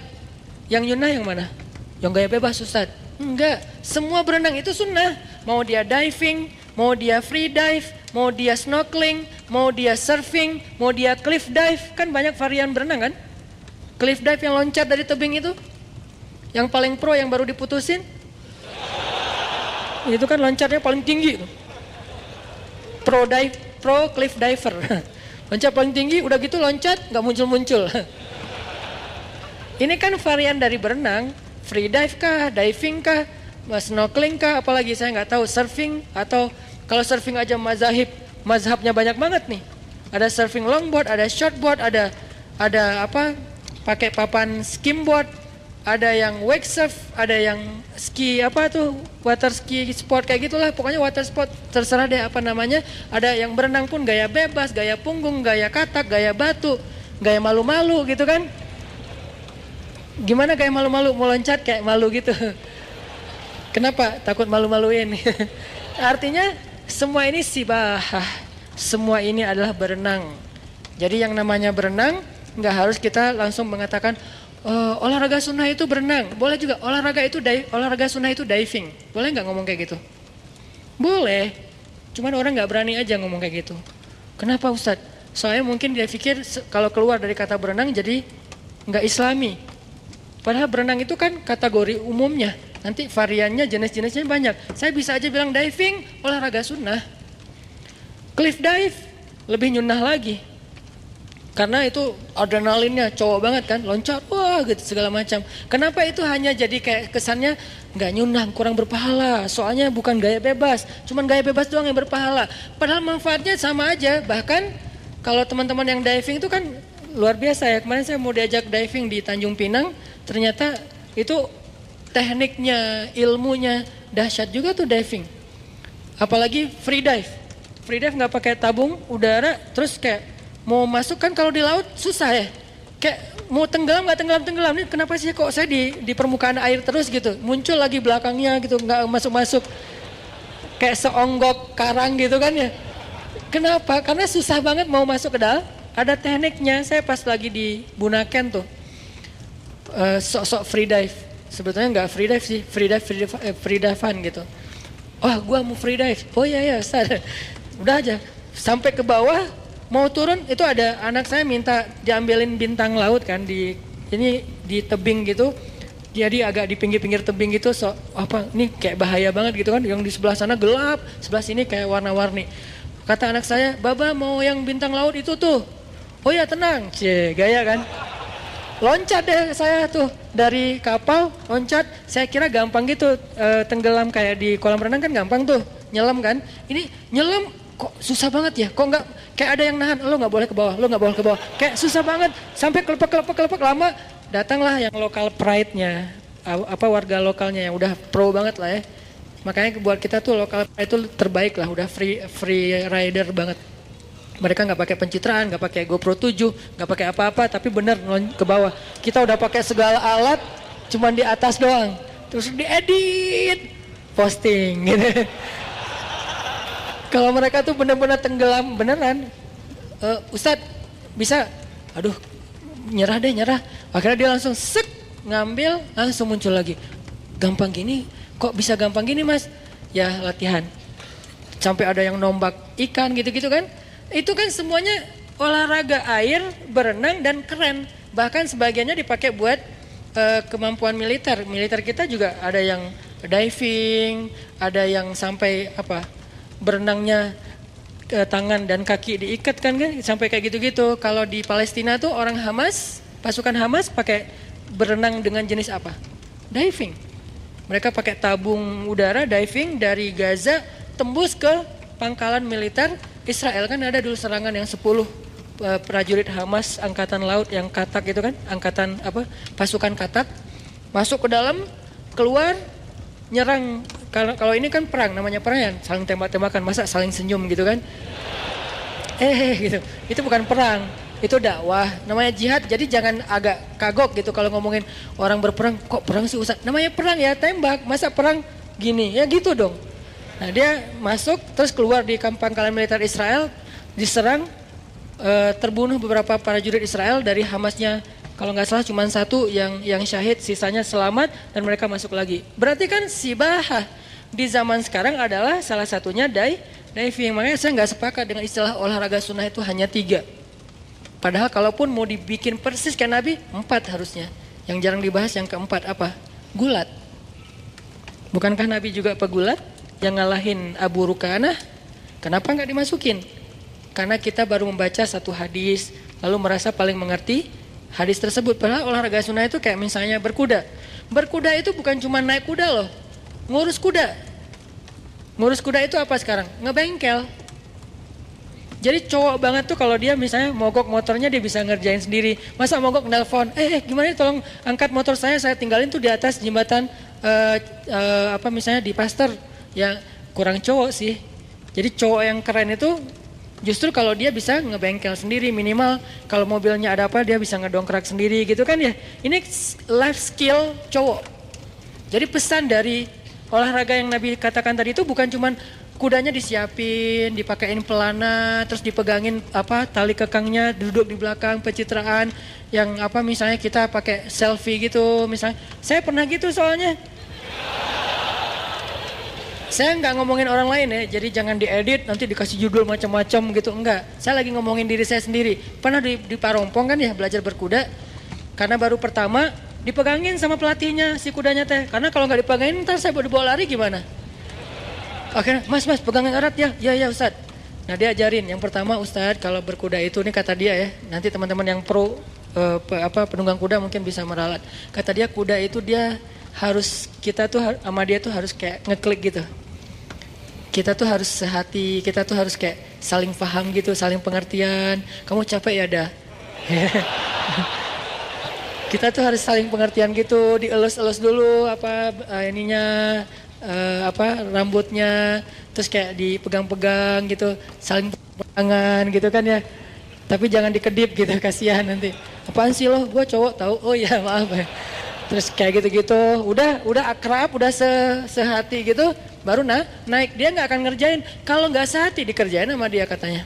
yang nyunnah yang mana? Yang gaya bebas Ustaz? Enggak, semua berenang itu sunnah. Mau dia diving, mau dia free dive, mau dia snorkeling, mau dia surfing, mau dia cliff dive. Kan banyak varian berenang kan? Cliff dive yang loncat dari tebing itu, yang paling pro yang baru diputusin, itu kan loncatnya paling tinggi. Pro cliff diver, loncat paling tinggi, udah gitu loncat nggak muncul-muncul. Ini kan varian dari berenang, free dive kah, diving kah, snorkeling kah, apalagi saya nggak tahu, surfing, atau kalau surfing aja mazhabnya banyak banget nih. Ada surfing longboard, ada shortboard, ada apa, pakai papan skimboard, ada yang wake surf, ada yang ski apa tuh, water ski sport kayak gitulah, pokoknya water sport terserah deh apa namanya. Ada yang berenang pun gaya bebas, gaya punggung, gaya katak, gaya batu, gaya malu-malu gitu kan. Gimana kayak malu-malu, mau loncat kayak malu gitu. Kenapa? Takut malu-maluin. Artinya semua ini sibahah, semua ini adalah berenang. Jadi yang namanya berenang nggak harus kita langsung mengatakan olahraga sunnah itu berenang. Boleh juga olahraga sunnah itu diving. Boleh nggak ngomong kayak gitu? Boleh. Cuman orang nggak berani aja ngomong kayak gitu. Kenapa Ustadz? Soalnya mungkin dia pikir kalau keluar dari kata berenang jadi nggak islami. Padahal berenang itu kan kategori umumnya. Nanti variannya, jenis-jenisnya banyak. Saya bisa aja bilang diving, olahraga sunnah. Cliff dive, lebih nyunnah lagi. Karena itu adrenalinnya cowok banget kan, loncat, wah gitu segala macam. Kenapa itu hanya jadi kayak kesannya nggak nyunnah, kurang berpahala. Soalnya bukan gaya bebas, cuman gaya bebas doang yang berpahala. Padahal manfaatnya sama aja. Bahkan kalau teman-teman yang diving itu kan luar biasa ya. Kemarin saya mau diajak diving di Tanjung Pinang, ternyata itu tekniknya, ilmunya dahsyat juga tuh diving. Apalagi free dive. Free dive nggak pakai tabung udara, terus kayak mau masuk kan kalau di laut susah ya. Kayak mau tenggelam nggak tenggelam. Nih kenapa sih kok saya di permukaan air terus gitu. Muncul lagi belakangnya gitu, nggak masuk-masuk. Kayak seonggok karang gitu kan ya. Kenapa? Karena susah banget mau masuk ke dalam. Ada tekniknya. Saya pas lagi di Bunaken tuh. Sok-sok free dive. Sebetulnya nggak free dive sih. Free dive-an gitu. Wah gua mau free dive. Oh iya Ustaz. Udah aja. Sampai ke bawah. Mau turun itu ada anak saya minta diambilin bintang laut kan di tebing gitu. Jadi agak di pinggir-pinggir tebing gitu, ini kayak bahaya banget gitu kan. Yang di sebelah sana gelap, sebelah sini kayak warna-warni. Kata anak saya, "Baba mau yang bintang laut itu tuh." "Oh ya tenang." Gaya kan. Loncat deh saya tuh dari kapal, loncat. Saya kira gampang gitu, tenggelam kayak di kolam renang kan gampang tuh, nyelam kan. Ini nyelam kok susah banget ya, kok nggak kayak ada yang nahan, lo nggak boleh ke bawah, kayak susah banget, sampai kelepek lama, datanglah yang lokal pride-nya, warga lokalnya yang udah pro banget lah ya, makanya buat kita tuh lokal pride itu terbaik lah, udah free rider banget. Mereka nggak pakai pencitraan, nggak pakai GoPro 7, nggak pakai apa-apa, tapi bener ke bawah. Kita udah pakai segala alat, cuman di atas doang. Terus diedit, posting gitu. Kalau mereka tuh bener-bener tenggelam beneran. Ustadz bisa, aduh nyerah deh nyerah. Akhirnya dia langsung sek ngambil, langsung muncul lagi. Gampang gini, kok bisa gampang gini mas? Ya latihan. Sampai ada yang nombak ikan gitu-gitu kan. Itu kan semuanya olahraga air, berenang dan keren. Bahkan sebagiannya dipakai buat kemampuan militer. Militer kita juga ada yang diving, ada yang sampai berenangnya tangan dan kaki diikat kan sampai kayak gitu-gitu. Kalau di Palestina tuh orang Hamas, pasukan Hamas pakai berenang dengan jenis apa? Diving. Mereka pakai tabung udara diving dari Gaza tembus ke pangkalan militer Israel. Kan ada dulu serangan yang 10 prajurit Hamas angkatan laut yang katak gitu kan, angkatan pasukan katak masuk ke dalam, keluar nyerang. Kalau ini kan perang, namanya perang ya, saling tembak-tembakan, masa saling senyum gitu kan. Gitu. Itu bukan perang, itu dakwah, namanya jihad. Jadi jangan agak kagok gitu kalau ngomongin orang berperang, kok perang sih Ustaz? Namanya perang ya, tembak, masa perang gini, ya gitu dong. Nah dia masuk, terus keluar di pangkalan militer Israel, diserang, terbunuh beberapa prajurit Israel dari Hamasnya. Kalau nggak salah cuma satu yang syahid, sisanya selamat dan mereka masuk lagi. Berarti kan sibahah di zaman sekarang adalah salah satunya diving. Makanya saya nggak sepakat dengan istilah olahraga sunnah itu hanya 3. Padahal kalaupun mau dibikin persis kayak Nabi, 4 harusnya. Yang jarang dibahas yang keempat apa? Gulat. Bukankah Nabi juga pegulat? Yang ngalahin Abu Rukanah? Kenapa nggak dimasukin? Karena kita baru membaca satu hadis, lalu merasa paling mengerti hadis tersebut. Padahal olahraga sunnah itu kayak misalnya berkuda. Berkuda itu bukan cuma naik kuda loh, ngurus kuda. Ngurus kuda itu apa sekarang? Ngebengkel. Jadi cowok banget tuh kalau dia misalnya mogok motornya dia bisa ngerjain sendiri. Masa mogok nelpon, gimana tolong angkat motor saya tinggalin tuh di atas jembatan misalnya di Pasteur. Ya kurang cowok sih. Jadi cowok yang keren itu justru kalau dia bisa ngebengkel sendiri, minimal kalau mobilnya ada apa dia bisa ngedongkrak sendiri gitu kan ya. Ini life skill cowok. Jadi pesan dari olahraga yang Nabi katakan tadi itu bukan cuman kudanya disiapin, dipakein pelana, terus dipegangin tali kekangnya, duduk di belakang, pencitraan yang misalnya kita pakai selfie gitu misalnya. Saya pernah gitu soalnya. Saya nggak ngomongin orang lain ya, jadi jangan diedit nanti dikasih judul macam-macam gitu, enggak. Saya lagi ngomongin diri saya sendiri. Pernah di Parompong kan ya belajar berkuda, karena baru pertama dipegangin sama pelatihnya si kudanya teh. Karena kalau nggak dipegangin ntar saya dibawa lari gimana? Akhirnya mas pegangin erat ya, ya Ustadz. Nah dia ajarin, yang pertama Ustadz kalau berkuda itu, ini kata dia ya, nanti teman-teman yang pro penunggang kuda mungkin bisa meralat. Kata dia kuda itu dia harus, kita tuh sama dia tuh harus kayak ngeklik gitu. Kita tuh harus sehati, kita tuh harus kayak saling paham gitu, saling pengertian. Kamu capek ya dah. Kita tuh harus saling pengertian gitu, dielus-elus dulu rambutnya, terus kayak dipegang-pegang gitu, saling pegangan gitu kan ya. Tapi jangan dikedip gitu, kasihan nanti. Apaan sih lo? Gue cowok tahu. Oh ya maaf ya. Terus kayak gitu-gitu, udah akrab, udah sehati gitu, baru naik. Dia nggak akan ngerjain. Kalau nggak sehati dikerjain sama dia katanya.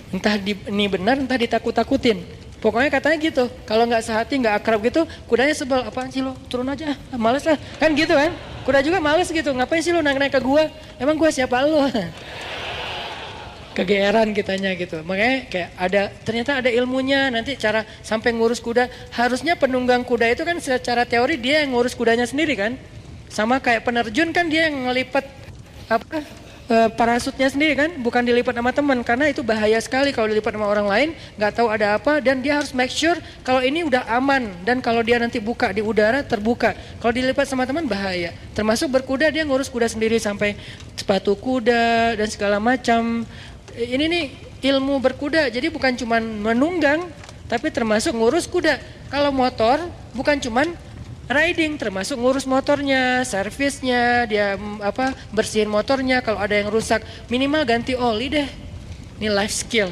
Entah ini benar, entah ditakut-takutin. Pokoknya katanya gitu. Kalau nggak sehati, nggak akrab gitu, kudanya sebel. Apaan sih lo? Turun aja, males lah. Kan gitu kan? Kuda juga males gitu. Ngapain sih lo naik-naik ke gua? Emang gua siapa lo? Kegeeran kitanya gitu. Makanya kayak ternyata ada ilmunya, nanti cara sampai ngurus kuda. Harusnya penunggang kuda itu kan secara teori dia yang ngurus kudanya sendiri kan. Sama kayak penerjun kan dia yang ngelipat parasutnya sendiri kan, bukan dilipat sama teman, karena itu bahaya sekali kalau dilipat sama orang lain, nggak tahu ada apa, dan dia harus make sure kalau ini udah aman, dan kalau dia nanti buka di udara terbuka. Kalau dilipat sama teman bahaya. Termasuk berkuda, dia ngurus kuda sendiri sampai sepatu kuda dan segala macam. Ini nih ilmu berkuda, jadi bukan cuman menunggang, tapi termasuk ngurus kuda. Kalau motor bukan cuman riding, termasuk ngurus motornya, servisnya, dia bersihin motornya, kalau ada yang rusak minimal ganti oli deh. Ini life skill.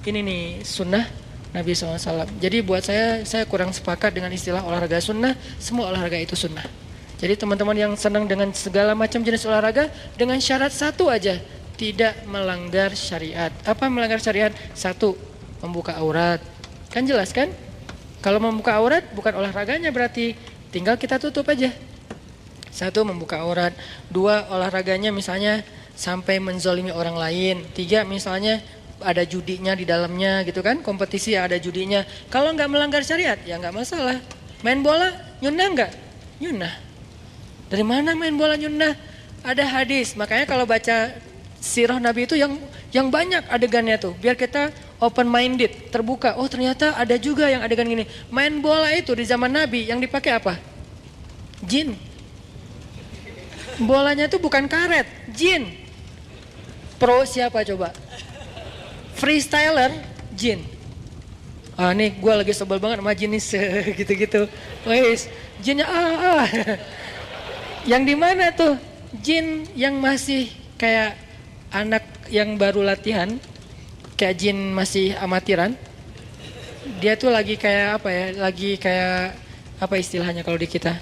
ini nih sunnah Nabi SAW. Jadi buat saya kurang sepakat dengan istilah olahraga sunnah. Semua olahraga itu sunnah. Jadi teman-teman yang senang dengan segala macam jenis olahraga, dengan syarat satu aja, tidak melanggar syariat. Apa melanggar syariat? Satu, membuka aurat. Kan jelas kan? Kalau membuka aurat bukan olahraganya berarti, tinggal kita tutup aja. Satu, membuka aurat. Dua, olahraganya misalnya sampai menzolimi orang lain. Tiga, misalnya ada judinya di dalamnya gitu kan, kompetisi ada judinya. Kalau nggak melanggar syariat ya nggak masalah. Main bola nyunah nggak? Nyunah. Dari mana main bola nyunah? Ada hadis. Makanya kalau baca sirah Nabi itu yang banyak adegannya tuh, biar kita open minded, terbuka. Oh ternyata ada juga yang adegan gini. Main bola itu di zaman Nabi yang dipakai apa? Jin. Bolanya tuh bukan karet, jin. Pro siapa coba? Freestyler, jin. Ah nih gue lagi sebel banget sama jenis gitu-gitu. Wes, jinnya Yang di mana tuh? Jin yang masih kayak anak yang baru latihan, kayak jin masih amatiran. Dia tuh lagi kayak apa ya? Lagi kayak apa istilahnya kalau di kita?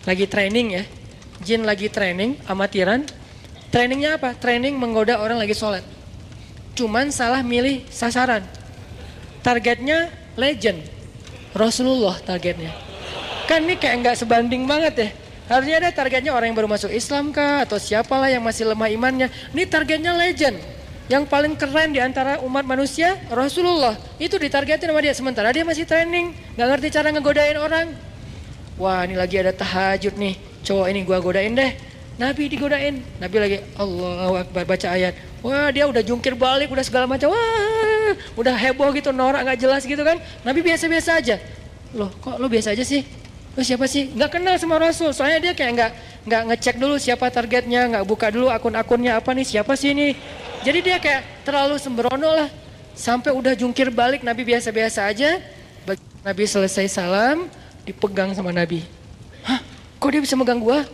Lagi training ya. Jin lagi training, amatiran. Trainingnya apa? Training menggoda orang lagi sholat. Cuman salah milih sasaran. Targetnya legend. Rasulullah targetnya. Kan ini kayak nggak sebanding banget ya. Harusnya ada targetnya orang yang baru masuk Islam kah? Atau siapalah yang masih lemah imannya. Ini targetnya legend. Yang paling keren di antara umat manusia, Rasulullah. Itu ditargetin sama dia. Sementara dia masih training. Nggak ngerti cara ngegodain orang. Wah ini lagi ada tahajud nih. Cowok ini gua godain deh. Nabi digodain. Nabi lagi Allahu Akbar baca ayat. Wah dia udah jungkir balik, udah segala macam. Wah udah heboh gitu, norak gak jelas gitu kan. Nabi biasa-biasa aja. Loh kok lo biasa aja sih? Lo siapa sih? Gak kenal sama Rasul. Soalnya dia kayak gak ngecek dulu siapa targetnya. Gak buka dulu akun-akunnya apa nih. Siapa sih ini? Jadi dia kayak terlalu sembrono lah. Sampai udah jungkir balik Nabi biasa-biasa aja. Nabi selesai salam, dipegang sama Nabi. Hah? Kok dia bisa megang gua?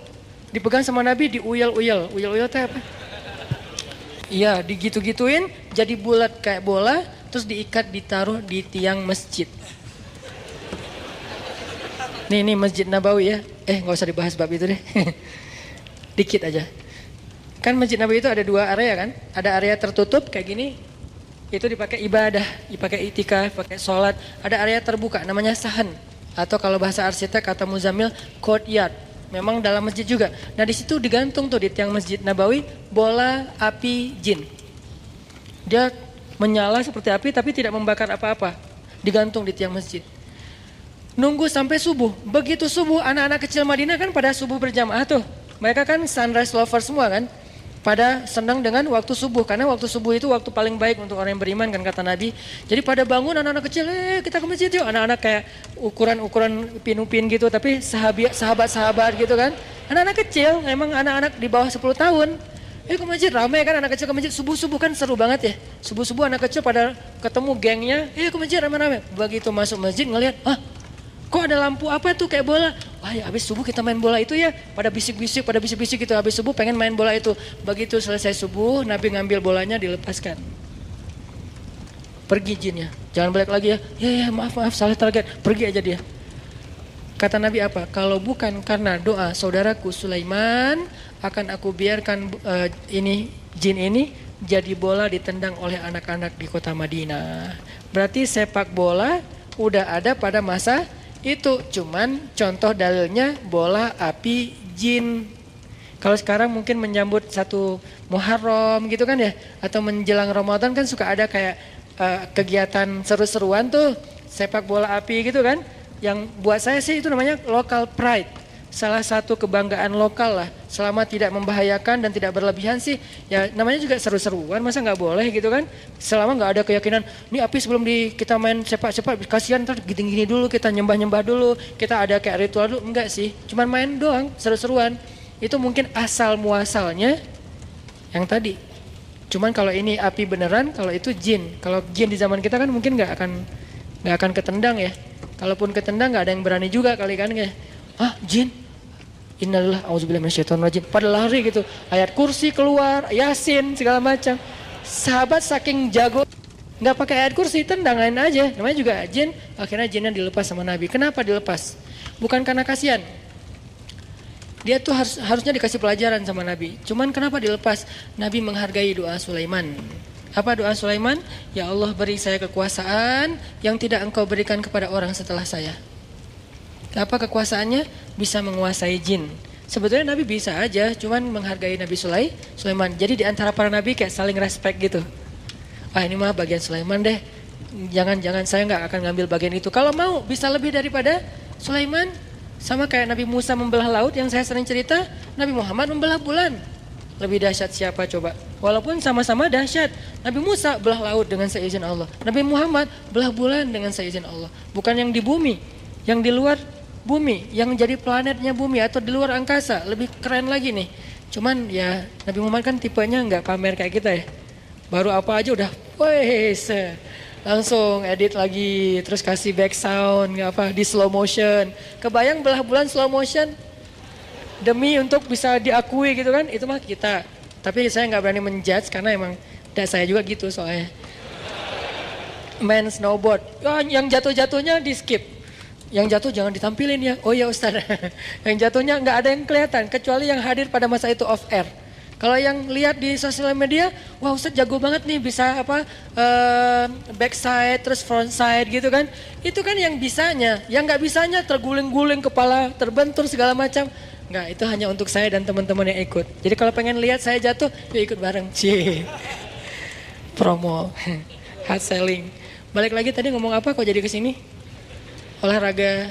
Dipegang sama Nabi, diuyel-uyel. Uyel-uyel itu apa? Iya, digitu-gituin, jadi bulat kayak bola, terus diikat, ditaruh di tiang masjid. Nih Masjid Nabawi ya. Gak usah dibahas bab itu deh. Dikit aja. Kan Masjid Nabawi itu ada dua area kan? Ada area tertutup kayak gini. Itu dipakai ibadah, dipakai itikaf, pakai sholat. Ada area terbuka, namanya sahan. Atau kalau bahasa arsitek kata Muzammil, courtyard. Memang dalam masjid juga. Nah di situ digantung tuh di tiang Masjid Nabawi bola api jin. Dia menyala seperti api tapi tidak membakar apa-apa. Digantung di tiang masjid. Nunggu sampai subuh. Begitu subuh anak-anak kecil Madinah kan pada subuh berjamaah tuh. Mereka kan sunrise lover semua kan. Pada senang dengan waktu subuh. Karena waktu subuh itu waktu paling baik untuk orang yang beriman kan kata Nabi. Jadi pada bangun anak-anak kecil, kita ke masjid yuk. Anak-anak kayak ukuran pinupin gitu. Tapi sahabat-sahabat gitu kan. Anak-anak kecil, memang anak-anak di bawah 10 tahun. Ke masjid, ramai kan anak kecil ke masjid. Subuh-subuh kan seru banget ya. Subuh-subuh anak kecil pada ketemu gengnya. Ke masjid ramai-ramai. Begitu masuk masjid ngelihat, kok ada lampu apa tuh kayak bola? Wah ya habis subuh kita main bola itu ya. Pada bisik-bisik gitu. Habis subuh pengen main bola itu. Begitu selesai subuh, Nabi ngambil bolanya dilepaskan. Pergi jinnya. Jangan balik lagi ya. Ya maaf salah target. Pergi aja dia. Kata Nabi apa? Kalau bukan karena doa saudaraku Sulaiman, akan aku biarkan jin ini jadi bola ditendang oleh anak-anak di kota Madinah. Berarti sepak bola udah ada pada masa itu, cuman contoh dalilnya bola api jin. Kalau sekarang mungkin menyambut satu Muharram gitu kan ya, atau menjelang Ramadan kan suka ada kayak kegiatan seru-seruan tuh, sepak bola api gitu kan. Yang buat saya sih itu namanya local pride. Salah satu kebanggaan lokal lah, selama tidak membahayakan dan tidak berlebihan sih, ya namanya juga seru-seruan, masa nggak boleh gitu kan? Selama nggak ada keyakinan, ini api sebelum kita main sepak-sepak, kasihan ntar gini-gini dulu, kita nyembah-nyembah dulu, kita ada kayak ritual dulu, enggak sih, cuman main doang, seru-seruan. Itu mungkin asal muasalnya yang tadi. Cuman kalau ini api beneran, kalau itu jin. Kalau jin di zaman kita kan mungkin nggak akan ketendang ya. Kalaupun ketendang nggak ada yang berani juga kali kan ya. Jin? Innalillahi auzubillahi minasyaitonirrajim. Pada lari gitu. Ayat kursi keluar, Yasin segala macam. Sahabat saking jago Nggak pakai ayat kursi, tendangan aja. Namanya juga jin, akhirnya jinnya dilepas sama Nabi. Kenapa dilepas? Bukan karena kasihan. Dia tuh harusnya dikasih pelajaran sama Nabi. Cuman kenapa dilepas? Nabi menghargai doa Sulaiman. Apa doa Sulaiman? Ya Allah, beri saya kekuasaan yang tidak engkau berikan kepada orang setelah saya. Apa kekuasaannya? Bisa menguasai jin. Sebetulnya Nabi bisa aja, cuman menghargai Nabi Sulaiman. Jadi di antara para nabi kayak saling respect gitu. Ah, ini mah bagian Sulaiman deh. Jangan saya nggak akan ngambil bagian itu. Kalau mau bisa lebih daripada Sulaiman. Sama kayak Nabi Musa membelah laut yang saya sering cerita, Nabi Muhammad membelah bulan. Lebih dahsyat siapa coba? Walaupun sama-sama dahsyat. Nabi Musa belah laut dengan seizin Allah. Nabi Muhammad belah bulan dengan seizin Allah. Bukan yang di bumi, yang di luar bumi, yang jadi planetnya bumi atau di luar angkasa. Lebih keren lagi nih. Cuman ya Nabi Muhammad kan tipenya nggak pamer kayak kita ya. Baru apa aja udah, wes, langsung edit lagi, terus kasih back sound, di slow motion. Kebayang belah bulan slow motion? Demi untuk bisa diakui gitu kan, itu mah kita. Tapi saya nggak berani menjudge karena emang saya juga gitu soalnya. Main snowboard, yang jatuh-jatuhnya di skip. Yang jatuh jangan ditampilin ya, oh ya Ustaz. Yang jatuhnya nggak ada yang kelihatan, kecuali yang hadir pada masa itu off air. Kalau yang lihat di sosial media, wah Ustaz jago banget nih bisa backside terus frontside gitu kan. Itu kan yang bisanya, yang nggak bisanya terguling-guling kepala, terbentur segala macam. Nggak, itu hanya untuk saya dan teman-teman yang ikut. Jadi kalau pengen lihat saya jatuh, yuk ikut bareng. Cie. Promo, hard selling. Balik lagi tadi ngomong apa kok jadi kesini? Olahraga.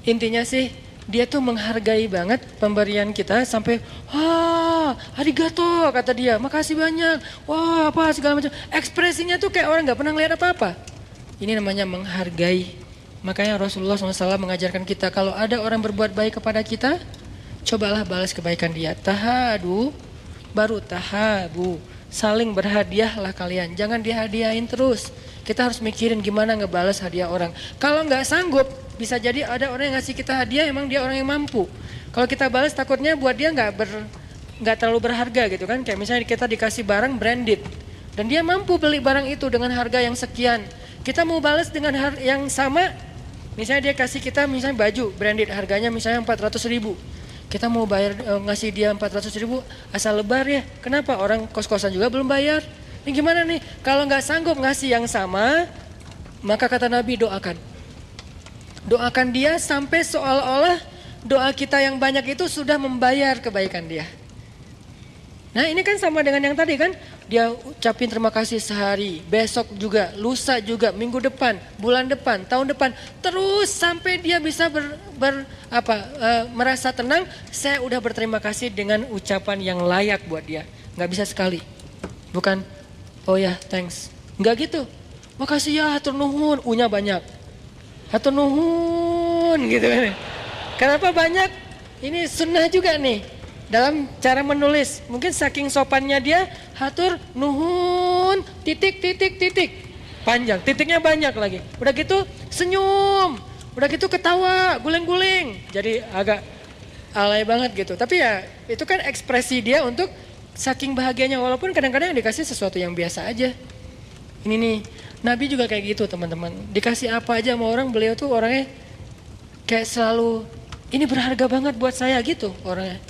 Intinya sih dia tuh menghargai banget pemberian kita sampai arigato kata dia, makasih banyak, wah apa segala macam. Ekspresinya tuh kayak orang nggak pernah ngeliat apa-apa. Ini namanya menghargai. Makanya Rasulullah SAW mengajarkan kita kalau ada orang berbuat baik kepada kita, cobalah balas kebaikan dia. Tahadu, baru tahabu. Saling berhadiahlah kalian, jangan dihadiahin terus. Kita harus mikirin gimana ngebalas hadiah orang. Kalau nggak sanggup, bisa jadi ada orang yang ngasih kita hadiah, emang dia orang yang mampu. Kalau kita balas takutnya buat dia nggak terlalu berharga gitu kan. Kayak misalnya kita dikasih barang branded dan dia mampu beli barang itu dengan harga yang sekian. Kita mau balas dengan yang sama, misalnya dia kasih kita misalnya baju branded harganya misalnya 400.000. Kita mau bayar ngasih dia 400.000 asal lebar ya. Kenapa? Orang kos-kosan juga belum bayar. Ini gimana nih? Kalau nggak sanggup ngasih yang sama, maka kata Nabi doakan. Doakan dia sampai seolah-olah doa kita yang banyak itu sudah membayar kebaikan dia. Nah ini kan sama dengan yang tadi kan. Dia ucapin terima kasih sehari, besok juga, lusa juga, minggu depan, bulan depan, tahun depan. Terus sampai dia bisa merasa tenang, saya udah berterima kasih dengan ucapan yang layak buat dia. Nggak bisa sekali. Bukan, oh ya thanks. Nggak gitu. Makasih ya, hatur nuhun, U-nya banyak. Hatur nuhun gitu kan. Kenapa banyak? Ini sunnah juga nih. Dalam cara menulis, mungkin saking sopannya dia, hatur nuhun, titik. Panjang, titiknya banyak lagi. Udah gitu senyum, udah gitu ketawa, guling-guling. Jadi agak alay banget gitu. Tapi ya itu kan ekspresi dia untuk saking bahagianya. Walaupun kadang-kadang dikasih sesuatu yang biasa aja. Ini nih, Nabi juga kayak gitu teman-teman. Dikasih apa aja sama orang, beliau tuh orangnya kayak selalu, ini berharga banget buat saya gitu orangnya.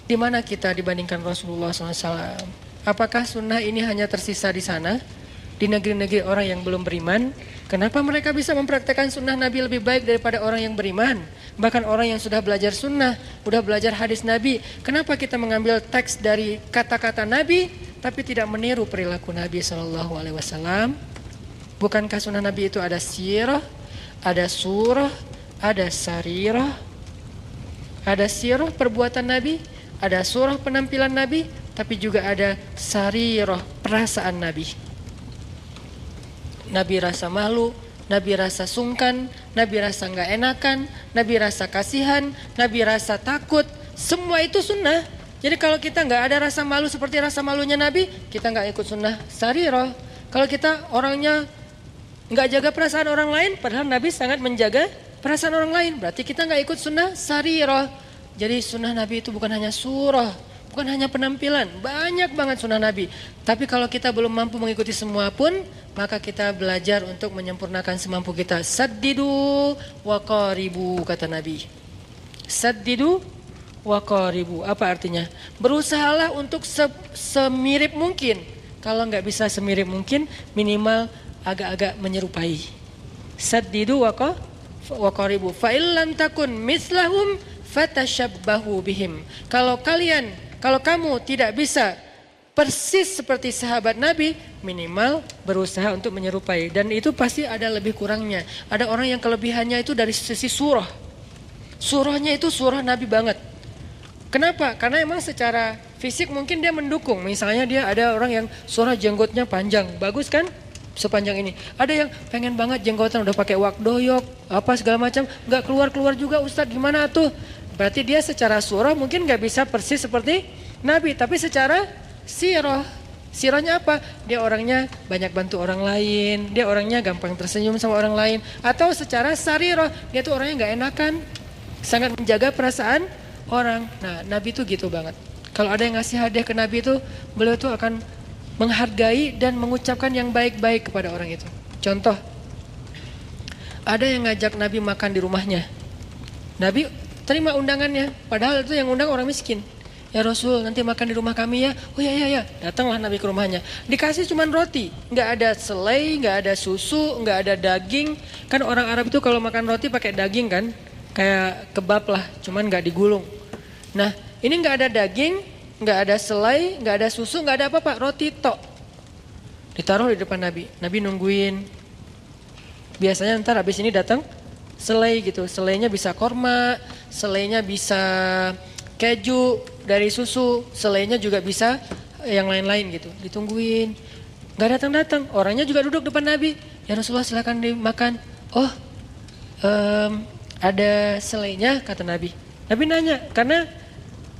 Di mana kita dibandingkan Rasulullah SAW? Apakah sunnah ini hanya tersisa di sana? Di negeri-negeri orang yang belum beriman? Kenapa mereka bisa mempraktekkan sunnah Nabi lebih baik daripada orang yang beriman? Bahkan orang yang sudah belajar sunnah, sudah belajar hadis Nabi. Kenapa kita mengambil teks dari kata-kata Nabi, tapi tidak meniru perilaku Nabi SAW? Bukankah sunnah Nabi itu ada sirah, ada surah, ada sarirah, ada sirah perbuatan Nabi, ada surah penampilan Nabi, tapi juga ada sarirah perasaan Nabi. Nabi rasa malu, Nabi rasa sungkan, Nabi rasa nggak enakan, Nabi rasa kasihan, Nabi rasa takut. Semua itu sunnah. Jadi kalau kita nggak ada rasa malu seperti rasa malunya Nabi, kita nggak ikut sunnah sarirah. Kalau kita orangnya nggak jaga perasaan orang lain, padahal Nabi sangat menjaga perasaan orang lain, berarti kita nggak ikut sunnah sarirah. Jadi sunnah Nabi itu bukan hanya surah, bukan hanya penampilan, banyak banget sunnah Nabi. Tapi kalau kita belum mampu mengikuti semua pun, maka kita belajar untuk menyempurnakan semampu kita. Saddidu wa qaribu, kata Nabi. Saddidu wa qaribu, apa artinya? Berusahalah untuk semirip mungkin. Kalau nggak bisa semirip mungkin, minimal agak-agak menyerupai. Saddidu wa qaribu. Fa illam takun mislahum fatashabbahu bihim. Kalau kamu tidak bisa persis seperti sahabat Nabi, minimal berusaha untuk menyerupai. Dan itu pasti ada lebih kurangnya. Ada orang yang kelebihannya itu dari sisi surah. Surahnya itu surah Nabi banget. Kenapa? Karena emang secara fisik mungkin dia mendukung. Misalnya dia ada orang yang surah jenggotnya panjang, bagus kan? Sepanjang ini. Ada yang pengen banget jenggotan udah pakai wak doyok, apa segala macam, nggak keluar juga, Ustadz gimana tuh? Berarti dia secara surah mungkin nggak bisa persis seperti Nabi, tapi secara sirahnya apa? Dia orangnya banyak bantu orang lain, dia orangnya gampang tersenyum sama orang lain. Atau secara sarirah, dia tuh orangnya nggak enakan, sangat menjaga perasaan orang. Nah, Nabi tuh gitu banget. Kalau ada yang ngasih hadiah ke Nabi itu, beliau tuh akan menghargai dan mengucapkan yang baik-baik kepada orang itu. Contoh, ada yang ngajak Nabi makan di rumahnya. Nabi terima undangannya, padahal itu yang undang orang miskin. Ya Rasul, nanti makan di rumah kami ya. Oh ya. Datanglah Nabi ke rumahnya. Dikasih cuman roti, nggak ada selai, nggak ada susu, nggak ada daging. Kan orang Arab itu kalau makan roti pakai daging kan, kayak kebab lah, cuman nggak digulung. Nah, ini nggak ada daging, nggak ada selai, nggak ada susu, nggak ada apa-apa, roti tok. Ditaruh di depan Nabi. Nabi nungguin. Biasanya ntar habis ini datang selai gitu. Selainya bisa korma, selainya bisa keju dari susu, selainya juga bisa yang lain-lain gitu. Ditungguin. Nggak datang-datang. Orangnya juga duduk depan Nabi. Ya Rasulullah silakan dimakan. Oh, ada selainya, kata Nabi. Nabi nanya, karena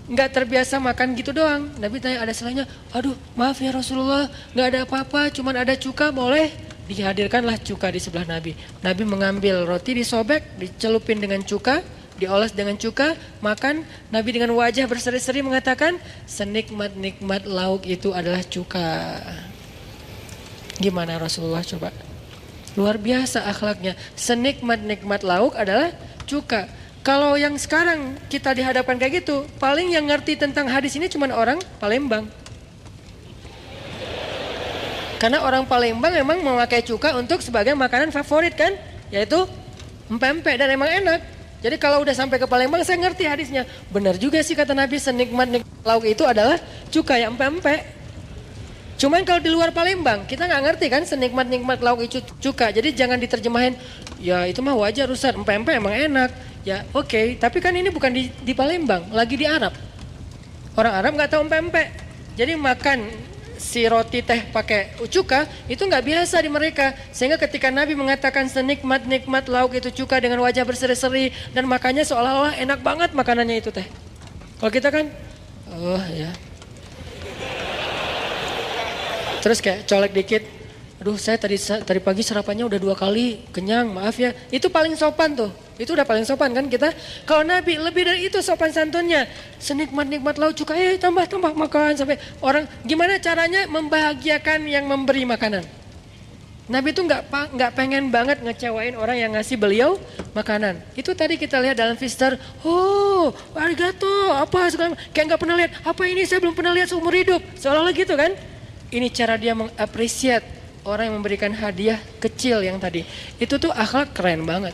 nggak terbiasa makan gitu doang. Nabi tanya ada selainya. Aduh, maaf ya Rasulullah, nggak ada apa-apa, cuman ada cuka, boleh? Dihadirkanlah cuka di sebelah Nabi. Nabi mengambil roti, disobek, dicelupin dengan cuka, dioles dengan cuka, makan. Nabi dengan wajah berseri-seri mengatakan, senikmat-nikmat lauk itu adalah cuka. Gimana Rasulullah coba? Luar biasa akhlaknya. Senikmat-nikmat lauk adalah cuka. Kalau yang sekarang kita dihadapkan kayak gitu, paling yang ngerti tentang hadis ini cuma orang Palembang. Karena orang Palembang memang memakai cuka untuk sebagai makanan favorit kan, yaitu empek-empek, dan emang enak. Jadi kalau udah sampai ke Palembang saya ngerti hadisnya. Benar juga sih kata Nabi, senikmat-nikmat lauk itu adalah cuka yang empek-empek. Cuman kalau di luar Palembang kita nggak ngerti kan senikmat-nikmat lauk itu cuka. Jadi jangan diterjemahin, ya itu mah wajar Ustaz, empek-empek emang enak. Ya oke, tapi kan ini bukan di Palembang, lagi di Arab. Orang Arab nggak tahu empek-empek. Jadi makan si roti teh pakai cuka itu nggak biasa di mereka. Sehingga ketika Nabi mengatakan senikmat-nikmat lauk itu cuka dengan wajah berseri-seri dan makannya seolah-olah enak banget makanannya itu teh. Kalau kita kan, oh ya. Terus kayak colek dikit, aduh saya tadi pagi sarapannya udah 2 kali, kenyang, maaf ya. Itu paling sopan tuh, itu udah paling sopan kan kita. Kalau Nabi lebih dari itu sopan santunnya. Senikmat-nikmat lauk cuka, tambah makan sampai orang. Gimana caranya membahagiakan yang memberi makanan? Nabi itu nggak pengen banget ngecewain orang yang ngasih beliau makanan. Itu tadi kita lihat dalam Fister, oh arigato, apa segala, kayak nggak pernah lihat, apa ini saya belum pernah lihat seumur hidup, seolah-olah gitu kan. Ini cara dia mengapresiat orang yang memberikan hadiah kecil yang tadi. Itu tuh akhlak keren banget.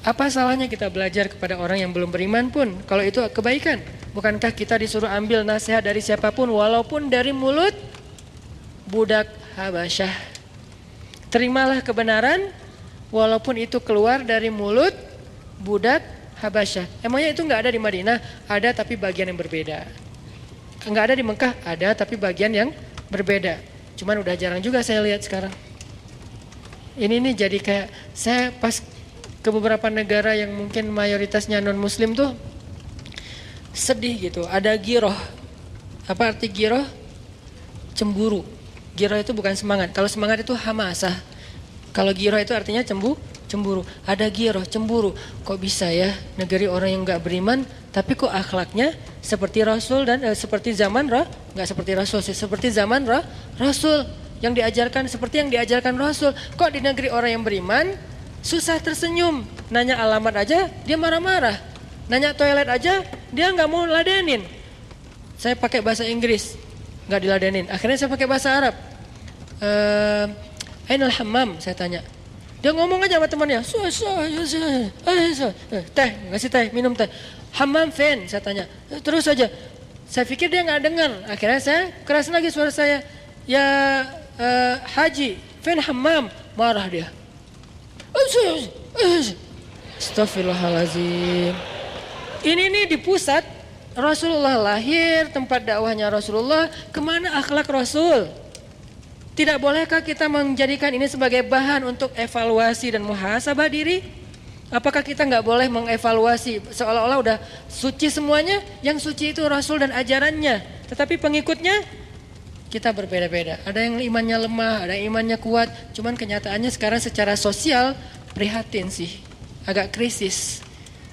Apa salahnya kita belajar kepada orang yang belum beriman pun, kalau itu kebaikan? Bukankah kita disuruh ambil nasihat dari siapapun, walaupun dari mulut budak Habasyah? Terimalah kebenaran, walaupun itu keluar dari mulut budak Habasyah. Emangnya itu nggak ada di Madinah? Ada, tapi bagian yang berbeda. Nggak ada di Mekah? Ada, tapi bagian yang berbeda. Cuman udah jarang juga saya lihat sekarang. Ini nih jadi kayak saya pas ke beberapa negara yang mungkin mayoritasnya non muslim tuh sedih gitu. Ada giroh. Apa arti giroh? Cemburu. Giroh itu bukan semangat. Kalau semangat itu hamasah. Kalau giroh itu artinya cemburu. Ada giroh, cemburu. Kok bisa ya negeri orang yang gak beriman Tapi kok akhlaknya seperti Rasul dan seperti zaman nggak seperti Rasul sih, seperti zaman Rasul yang diajarkan seperti yang diajarkan Rasul. Kok di negeri orang yang beriman susah tersenyum, nanya alamat aja dia marah-marah, nanya toilet aja dia nggak mau ladenin. Saya pakai bahasa Inggris, nggak diladenin. Akhirnya saya pakai bahasa Arab. Ainal hammam, saya tanya. Dia ngomong aja sama temannya, teh, ngasih teh, minum teh. Hammam fen, saya tanya. Terus aja. Saya pikir dia nggak dengar. Akhirnya saya keras lagi suara saya. Ya haji, fen hammam, marah dia. Astaghfirullahaladzim. Ini nih di pusat Rasulullah lahir, tempat dakwahnya Rasulullah. Kemana akhlak Rasul? Tidak bolehkah kita menjadikan ini sebagai bahan untuk evaluasi dan muhasabah diri? Apakah kita nggak boleh mengevaluasi seolah-olah udah suci semuanya? Yang suci itu Rasul dan ajarannya. Tetapi pengikutnya kita berbeda-beda. Ada yang imannya lemah, ada yang imannya kuat. Cuman kenyataannya sekarang secara sosial prihatin sih, agak krisis.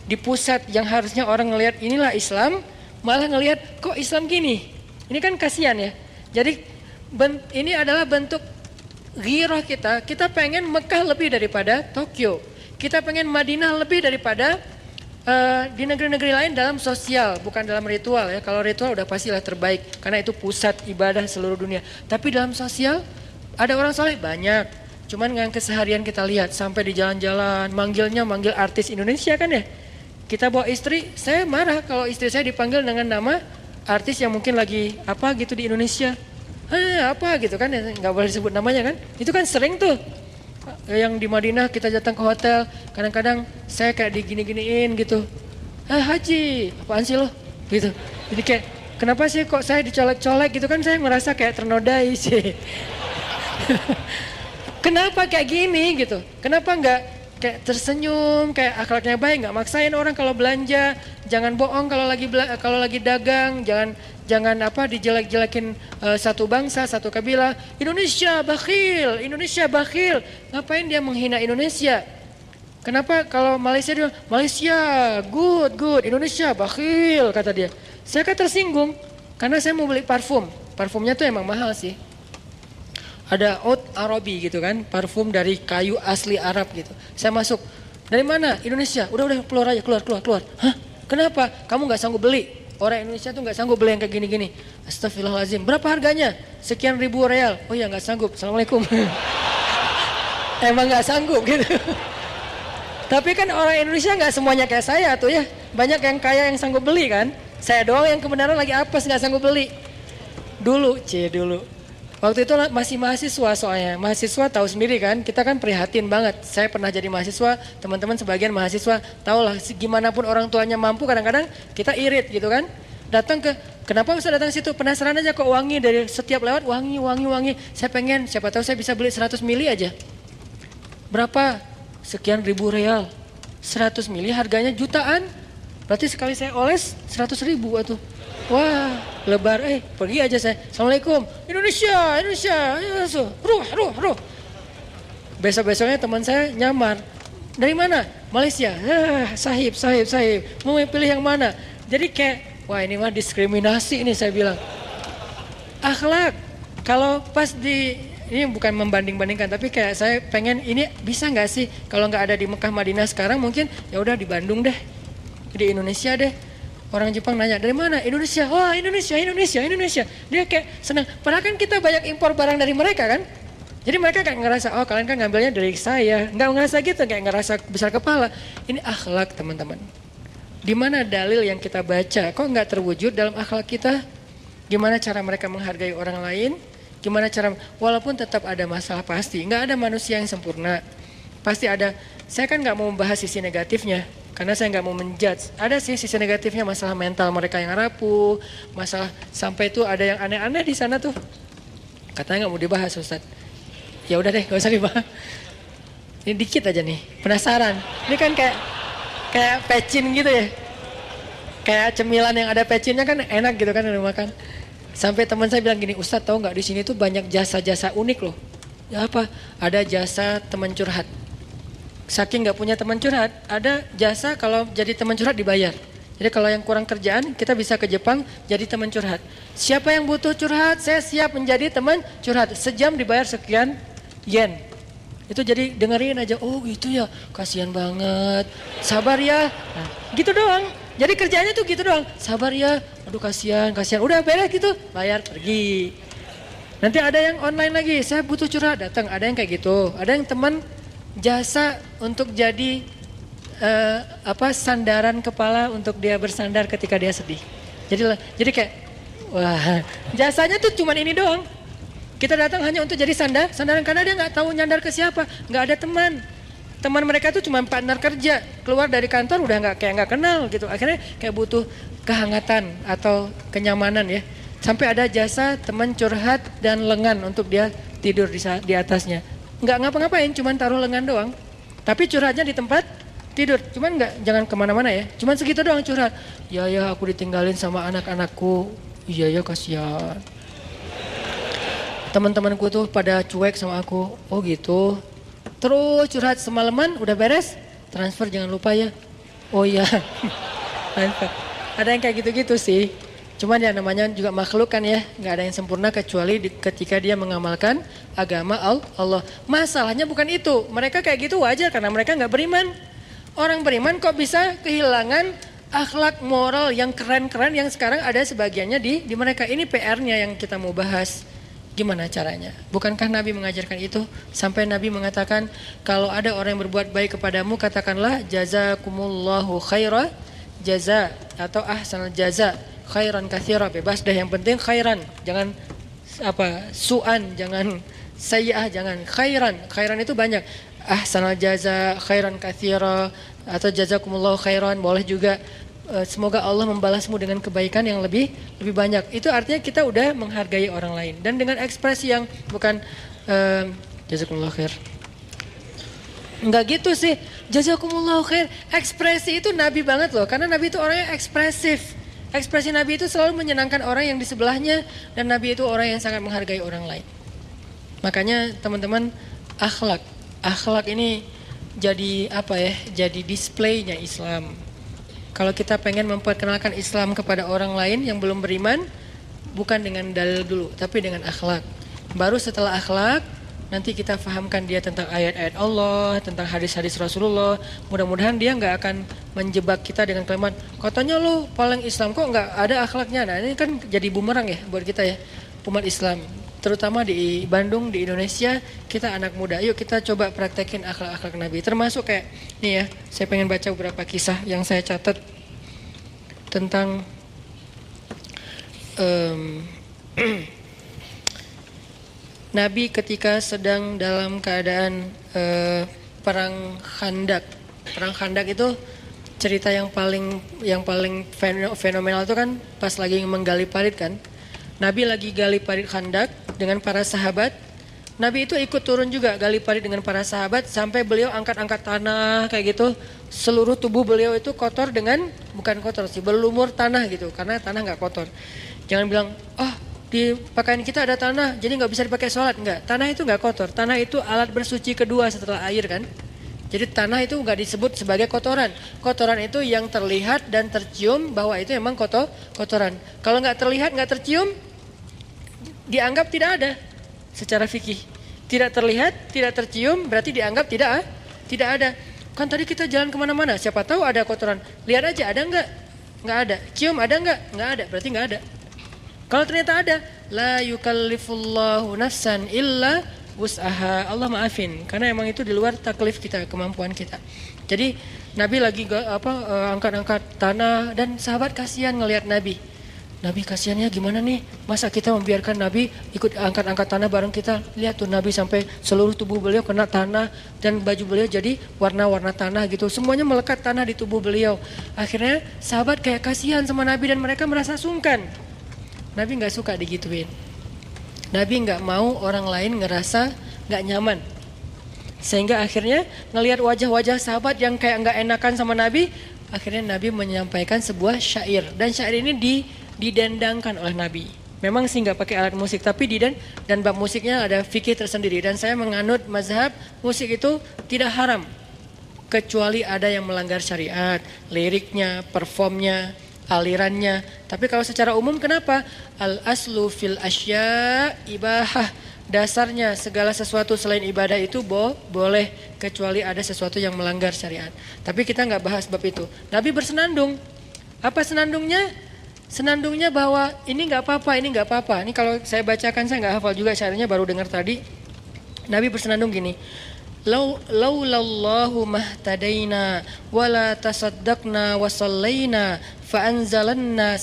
Di pusat yang harusnya orang ngelihat inilah Islam, malah ngelihat kok Islam gini. Ini kan kasihan ya. Jadi ini adalah bentuk ghirah kita. Kita pengen Mekah lebih daripada Tokyo. Kita pengen Madinah lebih daripada di negeri-negeri lain dalam sosial, bukan dalam ritual ya. Kalau ritual udah pastilah terbaik karena itu pusat ibadah seluruh dunia. Tapi dalam sosial ada orang soleh banyak. Cuman yang keseharian kita lihat sampai di jalan-jalan manggil artis Indonesia kan ya. Kita bawa istri, saya marah kalau istri saya dipanggil dengan nama artis yang mungkin lagi apa gitu di Indonesia. Apa gitu kan, nggak boleh disebut namanya kan. Itu kan sering tuh. Yang di Madinah kita datang ke hotel, kadang-kadang saya kayak digini-giniin gitu. Haji, apaan sih lo? Gitu. Jadi kayak, kenapa sih kok saya dicolek-colek gitu kan, saya merasa kayak ternodai sih. Kenapa kayak gini gitu? Kenapa nggak kayak tersenyum, kayak akhlaknya baik, nggak maksain orang kalau belanja, jangan bohong kalau lagi dagang, jangan apa dijelek-jelekin satu bangsa, satu kabilah. Indonesia bakhil. Ngapain dia menghina Indonesia? Kenapa kalau Malaysia dia Malaysia good, Indonesia bakhil kata dia. Saya kan tersinggung karena saya mau beli parfum. Parfumnya tuh emang mahal sih. Ada Oud Arabi gitu kan, parfum dari kayu asli Arab gitu. Saya masuk, dari mana? Indonesia. Udah keluar aja, keluar. Hah? Kenapa? Kamu nggak sanggup beli? Orang Indonesia tuh nggak sanggup beli yang kayak gini-gini. Astagfirullahaladzim. Berapa harganya? Sekian ribu real. Oh ya nggak sanggup. Assalamualaikum. Emang nggak sanggup gitu. Tapi kan orang Indonesia nggak semuanya kayak saya tuh ya. Banyak yang kaya yang sanggup beli kan. Saya doang yang kebenaran lagi apes nggak sanggup beli. Dulu. Waktu itu masih mahasiswa soalnya. Mahasiswa tahu sendiri kan, kita kan prihatin banget. Saya pernah jadi mahasiswa, teman-teman sebagian mahasiswa tahulah gimana pun orang tuanya mampu kadang-kadang kita irit gitu kan. Datang kenapa bisa datang ke situ? Penasaran aja kok wangi dari setiap lewat wangi. Saya pengen, siapa tahu saya bisa beli 100 mili aja. Berapa? Sekian ribu real. 100 mili harganya jutaan. Berarti sekali saya oles 100 ribu atuh. Wah, lebar, pergi aja saya. Assalamualaikum, Indonesia, ruh. Besok-besoknya teman saya nyamar. Dari mana? Malaysia. Sahib. Mau pilih yang mana? Jadi kayak, wah ini mah diskriminasi ini saya bilang. Akhlak, kalau pas ini bukan membanding-bandingkan, tapi kayak saya pengen ini bisa nggak sih kalau nggak ada di Mekah Madinah sekarang mungkin ya udah di Bandung deh, di Indonesia deh. Orang Jepang nanya, dari mana? Indonesia. Wah, Indonesia. Dia kayak senang. Padahal kan kita banyak impor barang dari mereka kan. Jadi mereka kayak ngerasa, oh kalian kan ngambilnya dari saya. Nggak ngerasa gitu, kayak ngerasa besar kepala. Ini akhlak teman-teman. Di mana dalil yang kita baca? Kok nggak terwujud dalam akhlak kita? Gimana cara mereka menghargai orang lain? Gimana cara, walaupun tetap ada masalah pasti. Nggak ada manusia yang sempurna. Pasti ada, saya kan nggak mau membahas sisi negatifnya. Karena saya nggak mau menjudge. Ada sih sisi negatifnya, masalah mental mereka yang rapuh, masalah sampai itu ada yang aneh-aneh di sana tuh. Katanya nggak mau dibahas Ustaz. Ya udah deh, nggak usah dibahas. Ini dikit aja nih, penasaran. Ini kan kayak pecin gitu ya. Kayak cemilan yang ada pecinnya kan enak gitu kan udah makan. Sampai teman saya bilang gini, Ustaz tahu nggak di sini tuh banyak jasa-jasa unik loh. Ya apa? Ada jasa teman curhat. Saking nggak punya teman curhat, ada jasa kalau jadi teman curhat dibayar. Jadi kalau yang kurang kerjaan, kita bisa ke Jepang jadi teman curhat. Siapa yang butuh curhat, saya siap menjadi teman curhat. Sejam dibayar sekian yen. Itu jadi dengerin aja, oh gitu ya, kasihan banget, sabar ya. Nah, gitu doang. Jadi kerjanya tuh gitu doang, sabar ya, aduh kasihan, udah beres gitu, bayar pergi. Nanti ada yang online lagi, saya butuh curhat, datang. Ada yang kayak gitu, ada yang teman jasa untuk jadi sandaran kepala untuk dia bersandar ketika dia sedih. Jadi kayak, wah, jasanya tuh cuman ini doang. Kita datang hanya untuk jadi sandaran karena dia nggak tahu nyandar ke siapa, nggak ada teman. Teman mereka tuh cuma partner kerja, keluar dari kantor udah nggak kenal gitu. Akhirnya kayak butuh kehangatan atau kenyamanan ya. Sampai ada jasa teman curhat dan lengan untuk dia tidur di atasnya. Nggak ngapa-ngapain, cuma taruh lengan doang. Tapi curhatnya di tempat tidur, cuman jangan kemana-mana ya. Cuman segitu doang curhat. Ya aku ditinggalin sama anak-anakku. Iya kasihan. Teman-temanku tuh pada cuek sama aku. Oh gitu. Terus curhat semalaman udah beres. Transfer jangan lupa ya. Oh iya. Ada yang kayak gitu-gitu sih. Cuman ya namanya juga makhluk kan ya. Gak ada yang sempurna kecuali ketika dia mengamalkan agama Allah. Masalahnya bukan itu. Mereka kayak gitu wajar karena mereka gak beriman. Orang beriman kok bisa kehilangan akhlak moral yang keren-keren yang sekarang ada sebagiannya di mereka. Ini PR-nya yang kita mau bahas. Gimana caranya? Bukankah Nabi mengajarkan itu? Sampai Nabi mengatakan, kalau ada orang yang berbuat baik kepadamu, katakanlah jazakumullahu khaira jaza atau ahsanal jaza khairan katsira. Bebas dah, yang penting khairan. Jangan su'an, jangan sayyi'ah, jangan khairan. Khairan itu banyak. Ahsanal jaza khairan katsira atau jazakumullahu khairan, boleh juga. Semoga Allah membalasmu dengan kebaikan yang lebih banyak. Itu artinya kita udah menghargai orang lain. Dan dengan ekspresi yang bukan jazakumullahu khair. Enggak gitu sih. Jazakumullahu khair. Ekspresi itu Nabi banget loh. Karena Nabi itu orangnya ekspresif. Ekspresi Nabi itu selalu menyenangkan orang yang di sebelahnya. Dan Nabi itu orang yang sangat menghargai orang lain. Makanya teman-teman, akhlak. Akhlak ini jadi jadi displaynya Islam. Kalau kita pengen memperkenalkan Islam kepada orang lain yang belum beriman, bukan dengan dalil dulu, tapi dengan akhlak. Baru setelah akhlak, nanti kita fahamkan dia tentang ayat-ayat Allah, tentang hadis-hadis Rasulullah. Mudah-mudahan dia nggak akan menjebak kita dengan kalimat, katanya lo paling Islam kok nggak ada akhlaknya. Nah ini kan jadi bumerang ya buat kita ya, umat Islam. Terutama di Bandung, di Indonesia, kita anak muda. Yuk kita coba praktekin akhlak-akhlak Nabi. Termasuk kayak, nih ya, saya pengen baca beberapa kisah yang saya catat tentang Nabi ketika sedang dalam keadaan perang Khandak. Perang Khandak itu cerita yang paling fenomenal itu kan pas lagi menggali parit kan. Nabi lagi gali parit Khandak dengan para sahabat. Nabi itu ikut turun juga gali parit dengan para sahabat sampai beliau angkat-angkat tanah kayak gitu. Seluruh tubuh beliau itu kotor dengan, bukan kotor sih, berlumur tanah gitu. Karena tanah gak kotor. Jangan bilang, di pakaian kita ada tanah jadi gak bisa dipakai sholat. Enggak, tanah itu gak kotor. Tanah itu alat bersuci kedua setelah air kan. Jadi tanah itu gak disebut sebagai kotoran. Kotoran itu yang terlihat dan tercium bahwa itu memang kotoran. Kalau gak terlihat, gak tercium, dianggap tidak ada secara fikih. Tidak terlihat, tidak tercium, berarti dianggap tidak ada. Kan tadi kita jalan kemana-mana, siapa tahu ada kotoran. Lihat aja, ada enggak? Enggak ada. Cium ada enggak? Enggak ada, berarti enggak ada. Kalau ternyata ada, la yukallifullahu nafsan illa wus'aha. Allah maafin, karena emang itu di luar taklif kita, kemampuan kita. Jadi Nabi lagi angkat-angkat tanah dan sahabat kasihan ngelihat Nabi. Nabi kasihannya gimana nih? Masa kita membiarkan Nabi ikut angkat-angkat tanah bareng kita? Lihat tuh Nabi sampai seluruh tubuh beliau kena tanah dan baju beliau jadi warna-warna tanah gitu. Semuanya melekat tanah di tubuh beliau. Akhirnya sahabat kayak kasihan sama Nabi dan mereka merasa sungkan. Nabi nggak suka digituin. Nabi nggak mau orang lain ngerasa nggak nyaman. Sehingga akhirnya ngelihat wajah-wajah sahabat yang kayak nggak enakan sama Nabi, akhirnya Nabi menyampaikan sebuah syair. Dan syair ini didendangkan oleh Nabi. Memang sih nggak pakai alat musik, tapi dan bab musiknya ada fikih tersendiri. Dan saya menganut mazhab musik itu tidak haram. kecuali ada yang melanggar syariat, liriknya, performnya, alirannya. Tapi kalau secara umum kenapa? Al aslu fil asya ibahah. Dasarnya segala sesuatu selain ibadah itu boleh kecuali ada sesuatu yang melanggar syariat. Tapi kita nggak bahas bab itu. Nabi bersenandung. Apa senandungnya? Senandungnya bahwa ini nggak apa-apa, ini nggak apa-apa. Ini kalau saya bacakan saya nggak hafal juga syairnya, baru dengar tadi. Nabi bersenandung gini. Laulallahu mahtadaina wala tasaddaqna wa sallaina fa'anzalanna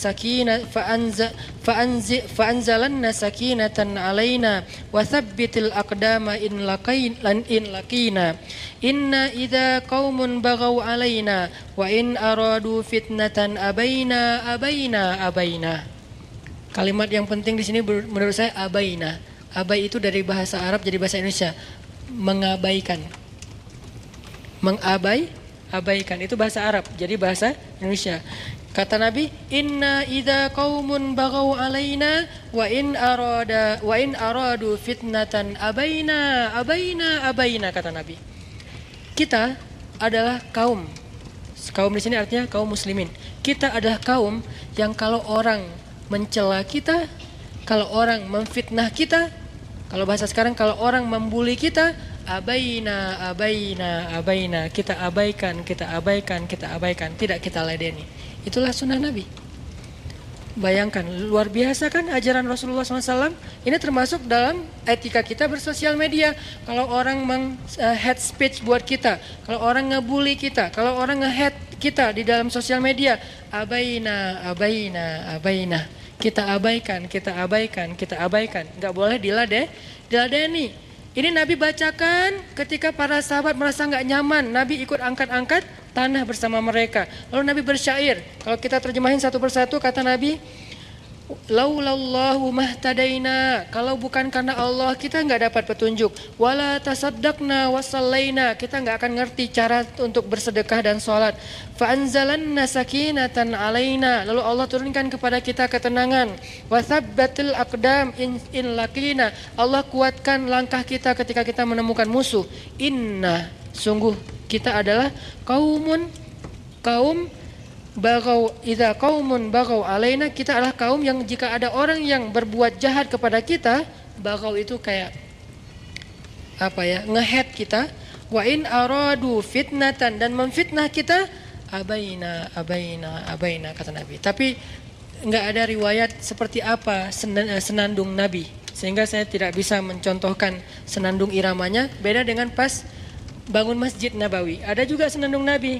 sakinatan alaina wa thabbitil aqdama in laqina inna idza qaumun baghaw alaina wa in aradu fitnatan abaina. Kalimat yang penting di sini menurut saya abaina. Abai itu dari bahasa Arab jadi bahasa Indonesia. Mengabaikan itu bahasa Arab jadi bahasa Indonesia. Kata Nabi, inna idza qaumun baghaw alaina wa in aradu fitnatan abaina kata Nabi. Kita adalah kaum di sini artinya kaum muslimin. Kita adalah kaum yang kalau orang mencela kita, kalau orang memfitnah kita, kalau bahasa sekarang kalau orang membuli kita, abaina, kita abaikan, tidak kita ladeni. Itulah sunnah Nabi. Bayangkan, luar biasa kan ajaran Rasulullah SAW. Ini termasuk dalam etika kita bersosial media. Kalau orang head speech buat kita, kalau orang ngebully kita, kalau orang nge-head kita di dalam sosial media, abaina. Kita abaikan. Nggak boleh diladeni. Ini Nabi bacakan ketika para sahabat merasa nggak nyaman. Nabi ikut angkat-angkat tanah bersama mereka. Lalu Nabi bersyair. Kalau kita terjemahin satu persatu kata Nabi, laulallahu mahtadaina, kalau bukan karena Allah kita nggak dapat petunjuk. Wala tasaddaqna wasallaina, kita nggak akan ngerti cara untuk bersedekah dan sholat. Fa'anzalanna sakinatan alaina, lalu Allah turunkan kepada kita ketenangan. Wathabbatil aqdam in laqina, Allah kuatkan langkah kita ketika kita menemukan musuh. Inna, sungguh kita adalah kaum idza qaumun baghaw alaina, kita adalah kaum yang jika ada orang yang berbuat jahat kepada kita, baghaw itu kayak nge-head kita, wa in aradu fitnatan, dan memfitnah kita, abaina kata Nabi. Tapi enggak ada riwayat seperti apa senandung Nabi, sehingga saya tidak bisa mencontohkan senandung iramanya. Beda dengan pas bangun Masjid Nabawi, ada juga senandung Nabi.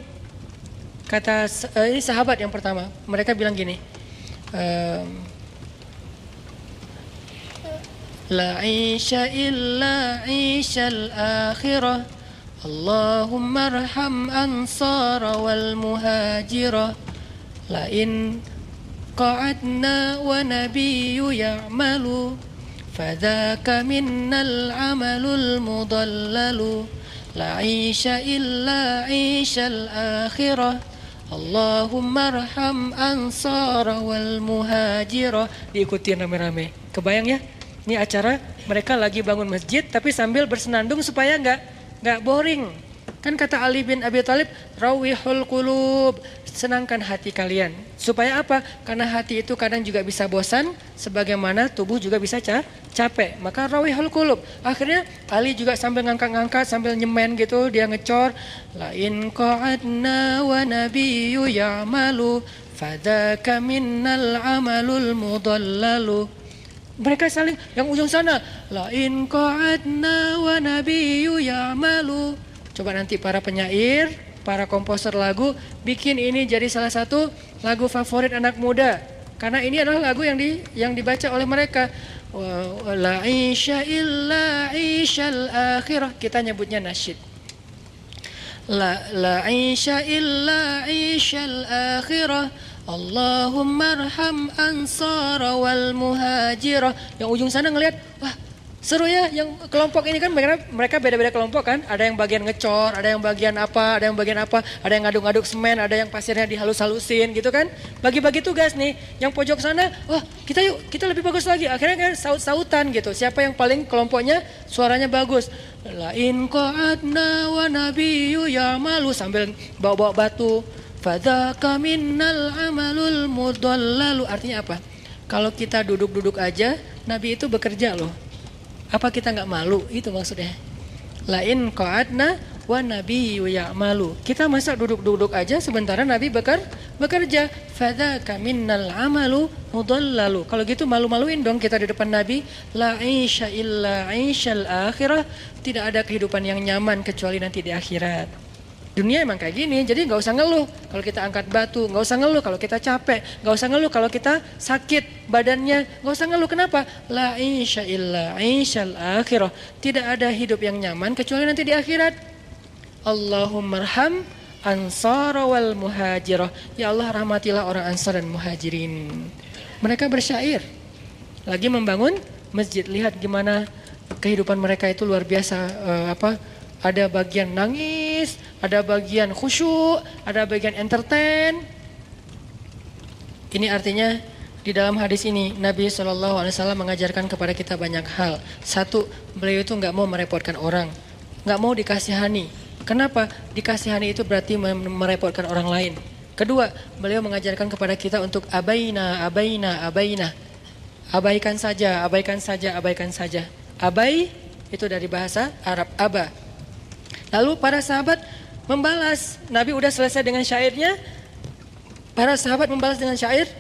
Kata ini sahabat yang pertama, mereka bilang gini, la isha illa ishal akhirah, Allahumma arham ansara wal muhajirah, la in qa'adna wa nabiyyu ya'malu fadhaka minnal amalul mudallalu, la isha illa ishal akhirah, Allahumma arham ansara wal muhajirah. Diikuti rame-rame. Kebayang ya? Ini acara mereka lagi bangun masjid tapi sambil bersenandung supaya enggak boring. Kan kata Ali bin Abi Thalib, rawihul qulub, senangkan hati kalian. Supaya apa? Karena hati itu kadang juga bisa bosan, sebagaimana tubuh juga bisa capek. Maka rawihul qulub. Akhirnya Ali juga sambil ngangkat-ngangkat, sambil nyemen gitu, dia ngecor, la in qa'adna wa nabiyyu ya'malu fadaka minnal amalul mudallalu. Mereka saling, yang ujung sana, la in qa'adna wa nabiyyu ya'malu. Coba nanti para penyair, para komposer lagu bikin ini jadi salah satu lagu favorit anak muda, karena ini adalah lagu yang dibaca oleh mereka. La isha illa ishal akhirah, kita nyebutnya nasyid. La isha illa ishal akhirah, Allahumma arham ansara wal muhajirah. Yang ujung sana ngelihat, wah seru ya, yang kelompok ini kan mereka beda-beda kelompok kan, ada yang bagian ngecor, ada yang bagian apa, ada yang ngaduk-ngaduk semen, ada yang pasirnya dihalus-halusin gitu kan, bagi-bagi tugas nih. Yang pojok sana, wah kita lebih bagus lagi, akhirnya kan saut-sautan gitu, siapa yang paling kelompoknya suaranya bagus. La in qa'adna wa nabiyyu ya'malu sambil bawa-bawa batu. Fadzaka minnal amalul mudallalu. Artinya apa? Kalau kita duduk-duduk aja, Nabi itu bekerja loh. Apa kita nggak malu? Itu maksudnya. La in qa'adna wa nabiyyu ya'malu. Kita masa duduk-duduk aja sementara Nabi bekerja. Fadzaka minnal amalu mudallalu. Kalau gitu malu-maluin dong kita di depan Nabi. La aisha illa aishal akhirah. Tidak ada kehidupan yang nyaman kecuali nanti di akhirat. Dunia emang kayak gini, jadi nggak usah ngeluh kalau kita angkat batu, nggak usah ngeluh kalau kita capek, nggak usah ngeluh kalau kita sakit badannya, nggak usah ngeluh. Kenapa? La insya illa insyal akhirah. Tidak ada hidup yang nyaman kecuali nanti di akhirat. Allahummarham ansara wal muhajirah. Ya Allah rahmatilah orang ansar dan muhajirin. Mereka bersyair, lagi membangun masjid. Lihat gimana kehidupan mereka itu luar biasa. Ada bagian nangis, ada bagian khusyuk, ada bagian entertain. Ini artinya di dalam hadis ini Nabi SAW mengajarkan kepada kita banyak hal. Satu, beliau itu nggak mau merepotkan orang, nggak mau dikasihani. Kenapa? Dikasihani itu berarti merepotkan orang lain. Kedua, beliau mengajarkan kepada kita untuk abaina. Abaikan saja. Abai itu dari bahasa Arab aba. Lalu para sahabat membalas. Nabi udah selesai dengan syairnya. Para sahabat membalas dengan syair.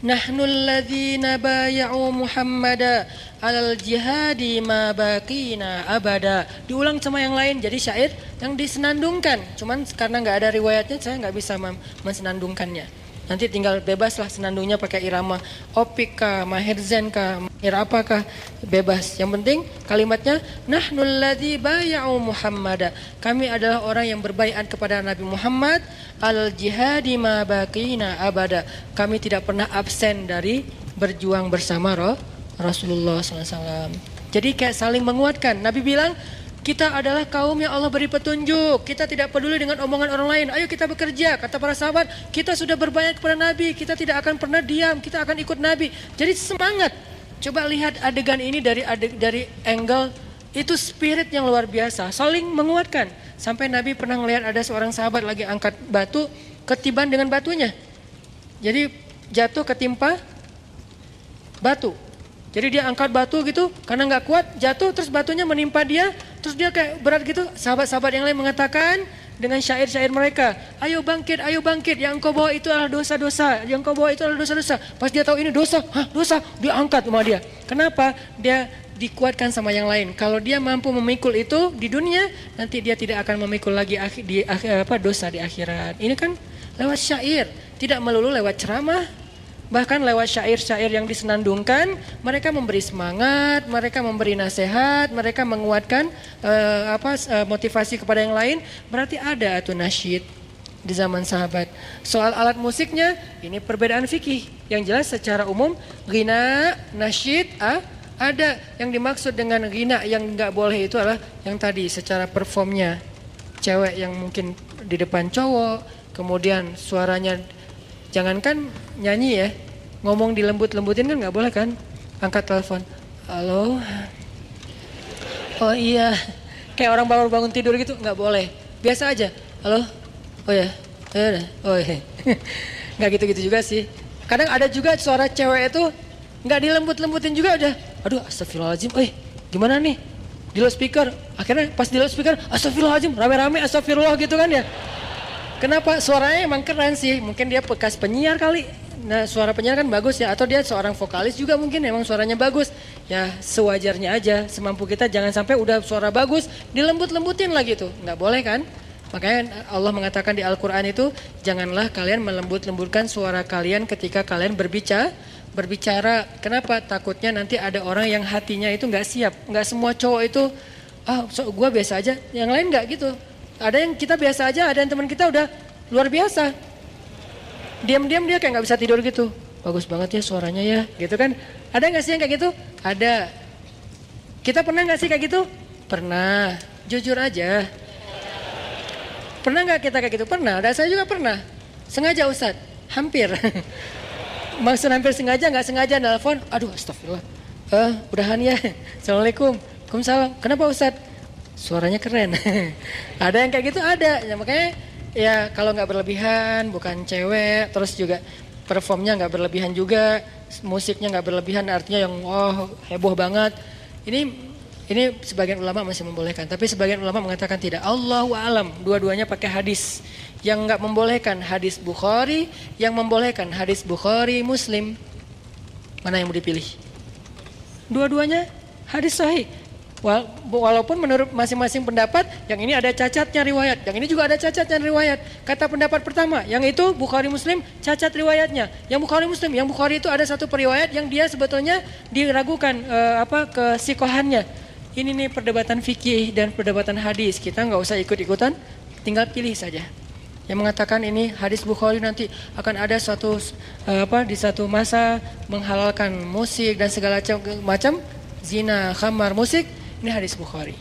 Nahnul ladzina bay'u Muhammada alal jihadi ma baqina abada. Diulang sama yang lain jadi syair yang disenandungkan. Cuman karena nggak ada riwayatnya saya nggak bisa mensenandungkannya. Nanti tinggal bebaslah senandungnya pakai irama opik kah, maherzen kah, irapa kah, bebas. Yang penting kalimatnya nahnul ladzi bay'u Muhammada. Kami adalah orang yang berbaiat kepada Nabi Muhammad al jihadi ma baqina abada. Kami tidak pernah absen dari berjuang bersama Rasulullah SAW. Jadi kayak saling menguatkan. Nabi bilang kita adalah kaum yang Allah beri petunjuk. Kita tidak peduli dengan omongan orang lain. Ayo kita bekerja. Kata para sahabat, kita sudah berbaiat kepada Nabi. Kita tidak akan pernah diam. Kita akan ikut Nabi. Jadi semangat. Coba lihat adegan ini dari angle itu spirit yang luar biasa. Saling menguatkan. Sampai Nabi pernah melihat ada seorang sahabat lagi angkat batu, ketiban dengan batunya. Jadi jatuh ketimpa batu. Jadi dia angkat batu gitu, karena nggak kuat jatuh, terus batunya menimpa dia, terus dia kayak berat gitu. Sahabat-sahabat yang lain mengatakan dengan syair-syair mereka, ayo bangkit, yang engkau bawa itu adalah dosa-dosa, Pas dia tahu ini dosa, dia angkat sama dia. Kenapa? Dia dikuatkan sama yang lain. Kalau dia mampu memikul itu di dunia, nanti dia tidak akan memikul lagi dosa di akhirat. Ini kan lewat syair, tidak melulu lewat ceramah. Bahkan lewat syair-syair yang disenandungkan, mereka memberi semangat, mereka memberi nasihat, mereka menguatkan motivasi kepada yang lain. Berarti ada tuh nasyid di zaman sahabat. Soal alat musiknya, ini perbedaan fikih. Yang jelas secara umum, ghina, nasyid, ada. Yang dimaksud dengan ghina yang nggak boleh itu adalah yang tadi secara performnya. Cewek yang mungkin di depan cowok, kemudian suaranya jangankan nyanyi ya, ngomong dilembut-lembutin kan nggak boleh kan? Angkat telepon, halo, oh iya, kayak orang baru bangun tidur gitu nggak boleh. Biasa aja, halo, oh ya, oh iya, nggak gitu-gitu juga sih. Kadang ada juga suara cewek itu nggak dilembut-lembutin juga udah, aduh astagfirullahaladzim, gimana nih? Di loudspeaker, akhirnya pas di loudspeaker, astagfirullahaladzim, rame-rame astagfirullah gitu kan ya. Kenapa? Suaranya emang keren sih, mungkin dia bekas penyiar kali. Nah suara penyiar kan bagus ya, atau dia seorang vokalis juga mungkin emang suaranya bagus. Ya sewajarnya aja, semampu kita jangan sampai udah suara bagus, dilembut-lembutin lagi tuh, nggak boleh kan? Makanya Allah mengatakan di Al-Quran itu, janganlah kalian melembut-lembutkan suara kalian ketika kalian berbicara. Kenapa? Takutnya nanti ada orang yang hatinya itu nggak siap. Nggak semua cowok itu, gue biasa aja, yang lain nggak gitu. Ada yang kita biasa aja, ada yang teman kita udah luar biasa. Diam-diam dia kayak nggak bisa tidur gitu. Bagus banget ya suaranya ya, gitu kan? Ada nggak sih yang kayak gitu? Ada. Kita pernah nggak sih kayak gitu? Pernah. Jujur aja. Pernah nggak kita kayak gitu? Pernah. Dan saya juga pernah. Sengaja Ustadz, hampir. Maksud hampir sengaja, nggak sengaja nelfon. Aduh, astagfirullah. Udahan ya. Assalamualaikum. Waalaikumsalam. Kenapa Ustadz? Suaranya keren. Ada yang kayak gitu ada. Ya, makanya ya kalau nggak berlebihan, bukan cewek, terus juga performnya nggak berlebihan juga, musiknya nggak berlebihan, artinya yang heboh banget. Ini sebagian ulama masih membolehkan, tapi sebagian ulama mengatakan tidak. Allahu a'lam, dua-duanya pakai hadis. Yang nggak membolehkan hadis Bukhari, yang membolehkan hadis Bukhari Muslim. Mana yang mau dipilih? Dua-duanya hadis sahih. Walaupun menurut masing-masing pendapat, yang ini ada cacatnya riwayat, yang ini juga ada cacatnya riwayat. Kata pendapat pertama, yang itu Bukhari Muslim cacat riwayatnya. Yang Bukhari Muslim, yang Bukhari itu ada satu periwayat yang dia sebetulnya diragukan kesikohannya. Ini nih perdebatan fikih dan perdebatan hadis. Kita nggak usah ikut-ikutan, tinggal pilih saja. Yang mengatakan ini hadis Bukhari nanti akan ada di satu masa menghalalkan musik dan segala macam zina, khamar, musik. Ini hadis Bukhari.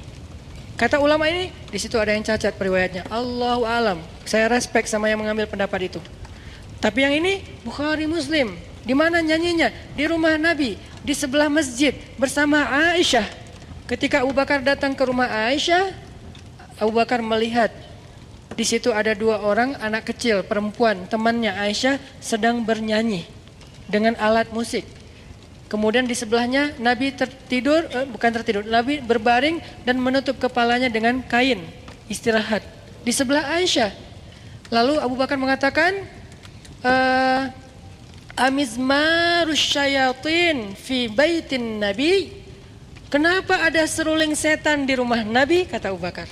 Kata ulama ini, di situ ada yang cacat periwayatnya. Allahu alam. Saya respect sama yang mengambil pendapat itu. Tapi yang ini Bukhari Muslim. Di mana nyanyinya? Di rumah Nabi, di sebelah masjid bersama Aisyah. Ketika Abu Bakar datang ke rumah Aisyah, Abu Bakar melihat di situ ada dua orang anak kecil perempuan temannya Aisyah sedang bernyanyi dengan alat musik. Kemudian di sebelahnya Nabi Nabi berbaring dan menutup kepalanya dengan kain, istirahat di sebelah Aisyah. Lalu Abu Bakar mengatakan, amizmarus syayatin fi baitin Nabi. Kenapa ada seruling setan di rumah Nabi? Kata Abu Bakar.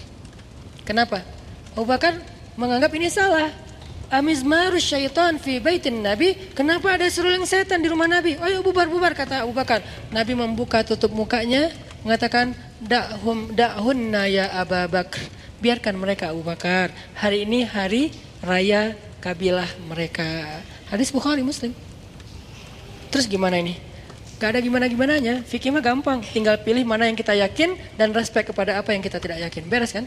Kenapa? Abu Bakar menganggap ini salah. Amizmarus syaitan fi baitin Nabi. Kenapa ada seruling setan di rumah Nabi? Ayo bubar, kata Abu Bakar. Nabi membuka tutup mukanya, mengatakan, da'hunna ya Abu Bakar. Biarkan mereka Abu Bakar. Hari ini hari raya kabilah mereka. Hadis Bukhari Muslim. Terus gimana ini? Gak ada gimana-gimananya. Fikih mah gampang. Tinggal pilih mana yang kita yakin dan respect kepada apa yang kita tidak yakin. Beres kan?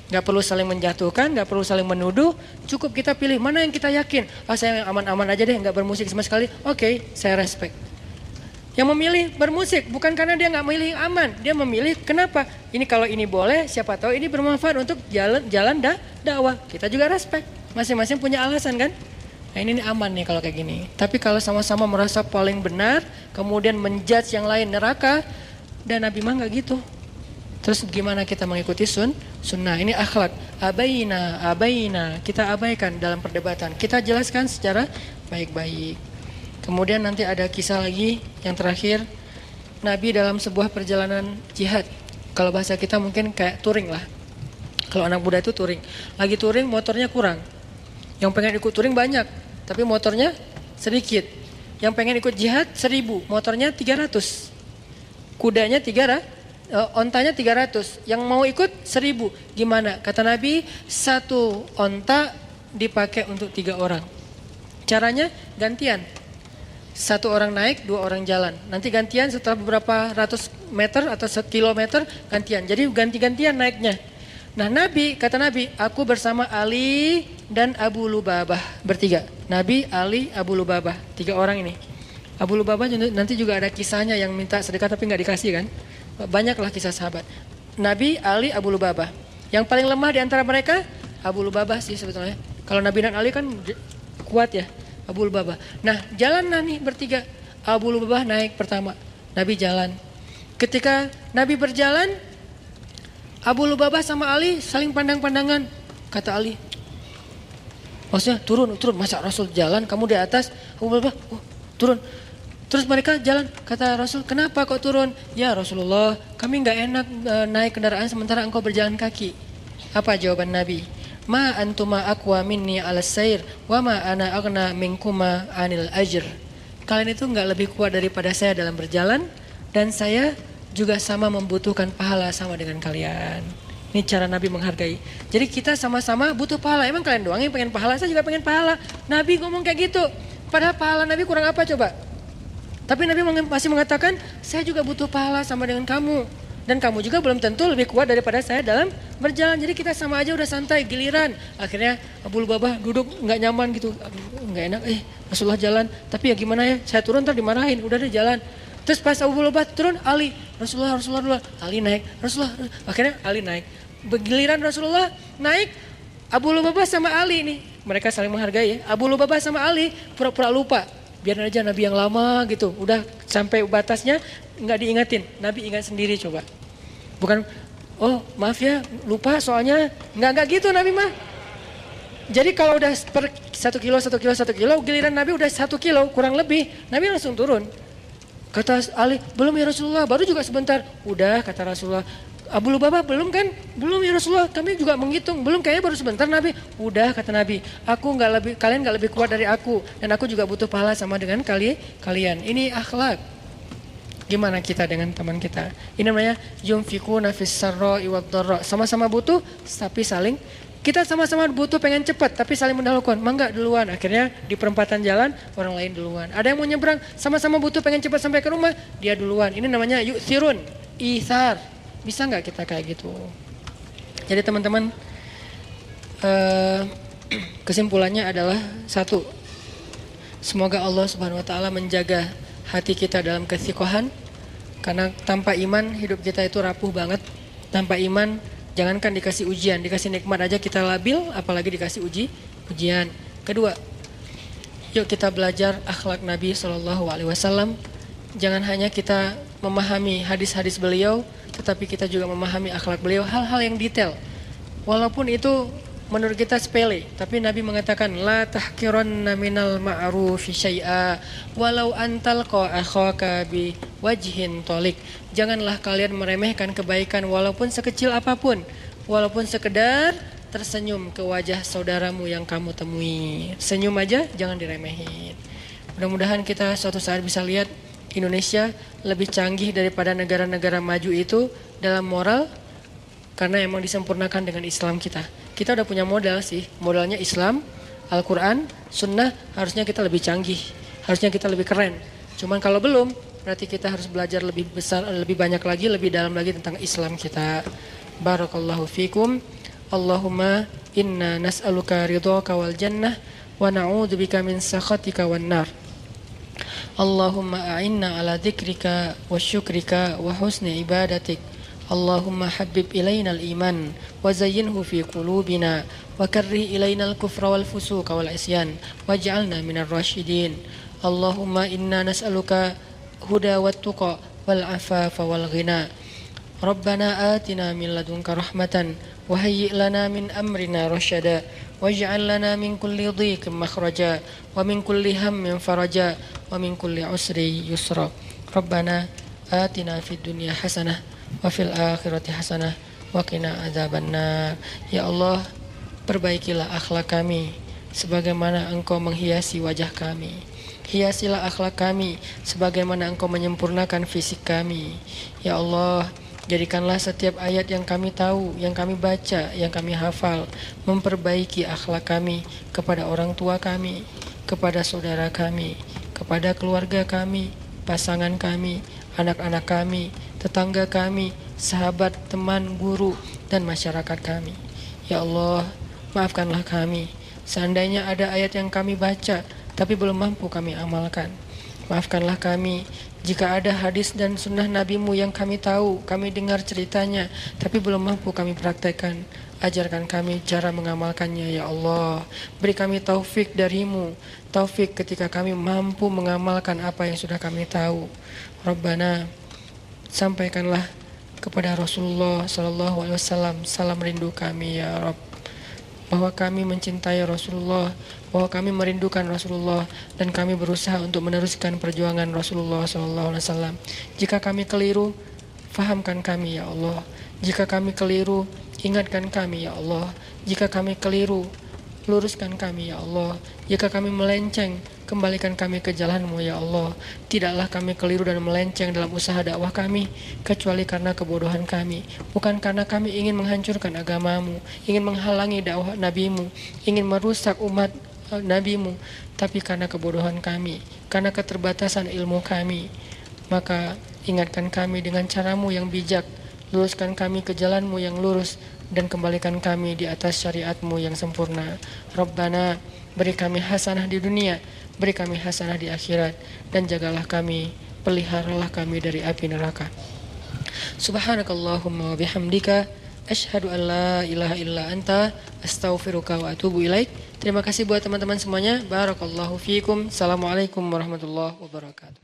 Gak perlu saling menjatuhkan, gak perlu saling menuduh. Cukup kita pilih mana yang kita yakin. Saya yang aman-aman aja deh, gak bermusik sama sekali. Oke, saya respect. Yang memilih bermusik bukan karena dia gak memilih aman. Dia memilih kenapa? Ini kalau ini boleh, siapa tahu ini bermanfaat untuk jalan dakwah. Kita juga respect. Masing-masing punya alasan kan? Nah ini aman nih kalau kayak gini. Tapi kalau sama-sama merasa paling benar, kemudian menjudge yang lain neraka, dan Nabi mah gak gitu. Terus gimana kita mengikuti sunnah? Ini akhlak. Abaina. Kita abaikan dalam perdebatan. Kita jelaskan secara baik-baik. Kemudian nanti ada kisah lagi yang terakhir. Nabi dalam sebuah perjalanan jihad. Kalau bahasa kita mungkin kayak touring lah. Kalau anak muda itu touring. Lagi touring motornya kurang. Yang pengen ikut touring banyak. Tapi motornya sedikit. Yang pengen ikut jihad 1000. Motornya 300. Kudanya 300. Ontanya 300, yang mau ikut 1000. Gimana? Kata Nabi, satu onta dipakai untuk 3 orang. Caranya gantian. 1 orang naik, 2 orang jalan. Nanti gantian setelah beberapa ratus meter atau kilometer gantian. Jadi ganti-gantian naiknya. Nah kata Nabi, aku bersama Ali dan Abu Lubabah bertiga. Nabi, Ali, Abu Lubabah, 3 orang ini. Abu Lubabah nanti juga ada kisahnya yang minta sedekah tapi nggak dikasih kan? Banyaklah kisah sahabat. Nabi, Ali, Abu Lubabah. Yang paling lemah di antara mereka Abu Lubabah sih sebetulnya. Kalau Nabi dan Ali kan kuat ya, Abu Lubabah. Nah, jalan nih bertiga. Abu Lubabah naik pertama. Nabi jalan. Ketika Nabi berjalan, Abu Lubabah sama Ali saling pandang-pandangan. Kata Ali, maksudnya turun. Masa Rasul jalan, kamu di atas? Abu Lubabah, turun. Terus mereka jalan, kata Rasul, kenapa kok turun? Ya Rasulullah, kami gak enak naik kendaraan sementara engkau berjalan kaki. Apa jawaban Nabi? Ma antuma aqwa minni ala sair, wa ma ana aghna minkuma anil ajr. Kalian itu gak lebih kuat daripada saya dalam berjalan, dan saya juga sama membutuhkan pahala sama dengan kalian. Ini cara Nabi menghargai. Jadi kita sama-sama butuh pahala. Emang kalian doang yang pengen pahala? Saya juga pengen pahala. Nabi ngomong kayak gitu. Padahal pahala Nabi kurang apa coba? Tapi Nabi masih mengatakan, saya juga butuh pahala sama dengan kamu. Dan kamu juga belum tentu lebih kuat daripada saya dalam berjalan. Jadi kita sama aja udah santai, giliran. Akhirnya Abu Lubabah duduk gak nyaman gitu. Aduh, gak enak, Rasulullah jalan. Tapi ya gimana ya, saya turun ntar dimarahin. Udah deh jalan. Terus pas Abu Lubabah turun, Ali, Rasulullah, Ali naik, Rasulullah, akhirnya Ali naik. Giliran Rasulullah naik, Abu Lubabah sama Ali nih, mereka saling menghargai ya. Abu Lubabah sama Ali pura-pura lupa, biar aja Nabi yang lama gitu, udah sampai batasnya nggak diingatin, Nabi ingat sendiri coba. Bukan, oh maaf ya lupa soalnya, nggak gitu Nabi mah. Jadi kalau udah per 1 kilo, giliran Nabi udah 1 kilo kurang lebih, Nabi langsung turun. Kata Ali, belum ya Rasulullah, baru juga sebentar. Udah kata Rasulullah. Abu Lubabah belum kan? Belum ya Rasulullah, kami juga menghitung. Belum, kayaknya baru sebentar Nabi. Udah kata Nabi, kalian nggak lebih kuat dari aku. Dan aku juga butuh pahala sama dengan kalian. Ini akhlak. Gimana kita dengan teman kita? Ini namanya yunfikuna fis sarra'i wad dharra. Sama-sama butuh, tapi saling. Kita sama-sama butuh pengen cepat, tapi saling mendahulukan. Mangga duluan. Akhirnya di perempatan jalan, orang lain duluan. Ada yang mau nyebrang, sama-sama butuh pengen cepat sampai ke rumah, dia duluan. Ini namanya yu'thirun, ithar. Bisa nggak kita kayak gitu? Jadi teman-teman, kesimpulannya adalah satu, semoga Allah Subhanahu Wa Taala menjaga hati kita dalam kesiqohan. Karena tanpa iman hidup kita itu rapuh banget. Tanpa iman, jangankan dikasih ujian, dikasih nikmat aja kita labil, apalagi dikasih ujian. Kedua, yuk kita belajar akhlak Nabi SAW. Jangan hanya kita memahami hadis-hadis beliau, tetapi kita juga memahami akhlak beliau, hal-hal yang detail. Walaupun itu menurut kita sepele, tapi Nabi mengatakan la tahqiranna minal ma'rufi syai'a walau antalqa akhaka bi wajhin tolik. Janganlah kalian meremehkan kebaikan walaupun sekecil apapun, walaupun sekedar tersenyum ke wajah saudaramu yang kamu temui. Senyum aja jangan diremehin. Mudah-mudahan kita suatu saat bisa lihat Indonesia lebih canggih daripada negara-negara maju itu dalam moral, karena emang disempurnakan dengan Islam kita. Kita udah punya modal sih, modalnya Islam, Al-Quran, Sunnah, harusnya kita lebih canggih, harusnya kita lebih keren. Cuman kalau belum, berarti kita harus belajar lebih besar, lebih banyak lagi, lebih dalam lagi tentang Islam kita. Barakallahu fikum. Allahumma inna nas'aluka ridhaka wal jannah wa na'udzubika min sakhatika wan nar. Allahumma a'inna ala dzikrika wa syukrika wa husni ibadatik. Allahumma habib ilaina al-iman wa zayyinhu fi qulubina wa karrih ilaina al-kufra wal fusuqa wal isyan waj'alna minar rasyidin. Allahumma inna nas'aluka huda wat tuqa wal afafa wal ghina. Rabbana atina min ladunka rahmatan wa hayyi' lana min amrina rasyada waj'al lana min kulli dhiqin makhraja wa min kulli hammin faraja wa min kulli usri yusra. Rabbana atina fid dunya hasanah wa fil akhirati hasanah wa qina adzabannar. Ya Allah, perbaikilah akhlak kami sebagaimana Engkau menghiasi wajah kami. Hiasilah akhlak kami sebagaimana Engkau menyempurnakan fisik kami. Ya Allah, jadikanlah setiap ayat yang kami tahu, yang kami baca, yang kami hafal, memperbaiki akhlak kami kepada orang tua kami, kepada saudara kami, kepada keluarga kami, pasangan kami, anak-anak kami, tetangga kami, sahabat, teman, guru, dan masyarakat kami. Ya Allah, maafkanlah kami. Seandainya ada ayat yang kami baca, tapi belum mampu kami amalkan. Maafkanlah kami jika ada hadis dan sunnah Nabi-Mu yang kami tahu, kami dengar ceritanya, tapi belum mampu kami praktekkan. Ajarkan kami cara mengamalkannya, ya Allah. Beri kami taufik dari-Mu, taufik ketika kami mampu mengamalkan apa yang sudah kami tahu. Rabbana, sampaikanlah kepada Rasulullah SAW salam rindu kami, ya Rabb, bahwa kami mencintai Rasulullah, bahwa kami merindukan Rasulullah, dan kami berusaha untuk meneruskan perjuangan Rasulullah SAW. Jika kami keliru, fahamkan kami, ya Allah. Jika kami keliru, ingatkan kami, ya Allah. Jika kami keliru, luruskan kami, ya Allah. Jika kami melenceng, kembalikan kami ke jalan-Mu, ya Allah. Tidaklah kami keliru dan melenceng dalam usaha dakwah kami, kecuali karena kebodohan kami. Bukan karena kami ingin menghancurkan agama-Mu, ingin menghalangi dakwah Nabi-Mu, ingin merusak umat Nabi-Mu, tapi karena kebodohan kami, karena keterbatasan ilmu kami. Maka ingatkan kami dengan cara-Mu yang bijak, luruskan kami ke jalan-Mu yang lurus, dan kembalikan kami di atas syariat-Mu yang sempurna. Rabbana, beri kami hasanah di dunia, beri kami hasanah di akhirat, dan jagalah kami peliharalah kami dari api neraka. Subhanakallahumma wa bihamdika asyhadu an la ilaha illa anta astaghfiruka wa atubu ilaik. Terima kasih buat teman-teman semuanya. Barakallahu fiikum. Assalamualaikum warahmatullahi wabarakatuh.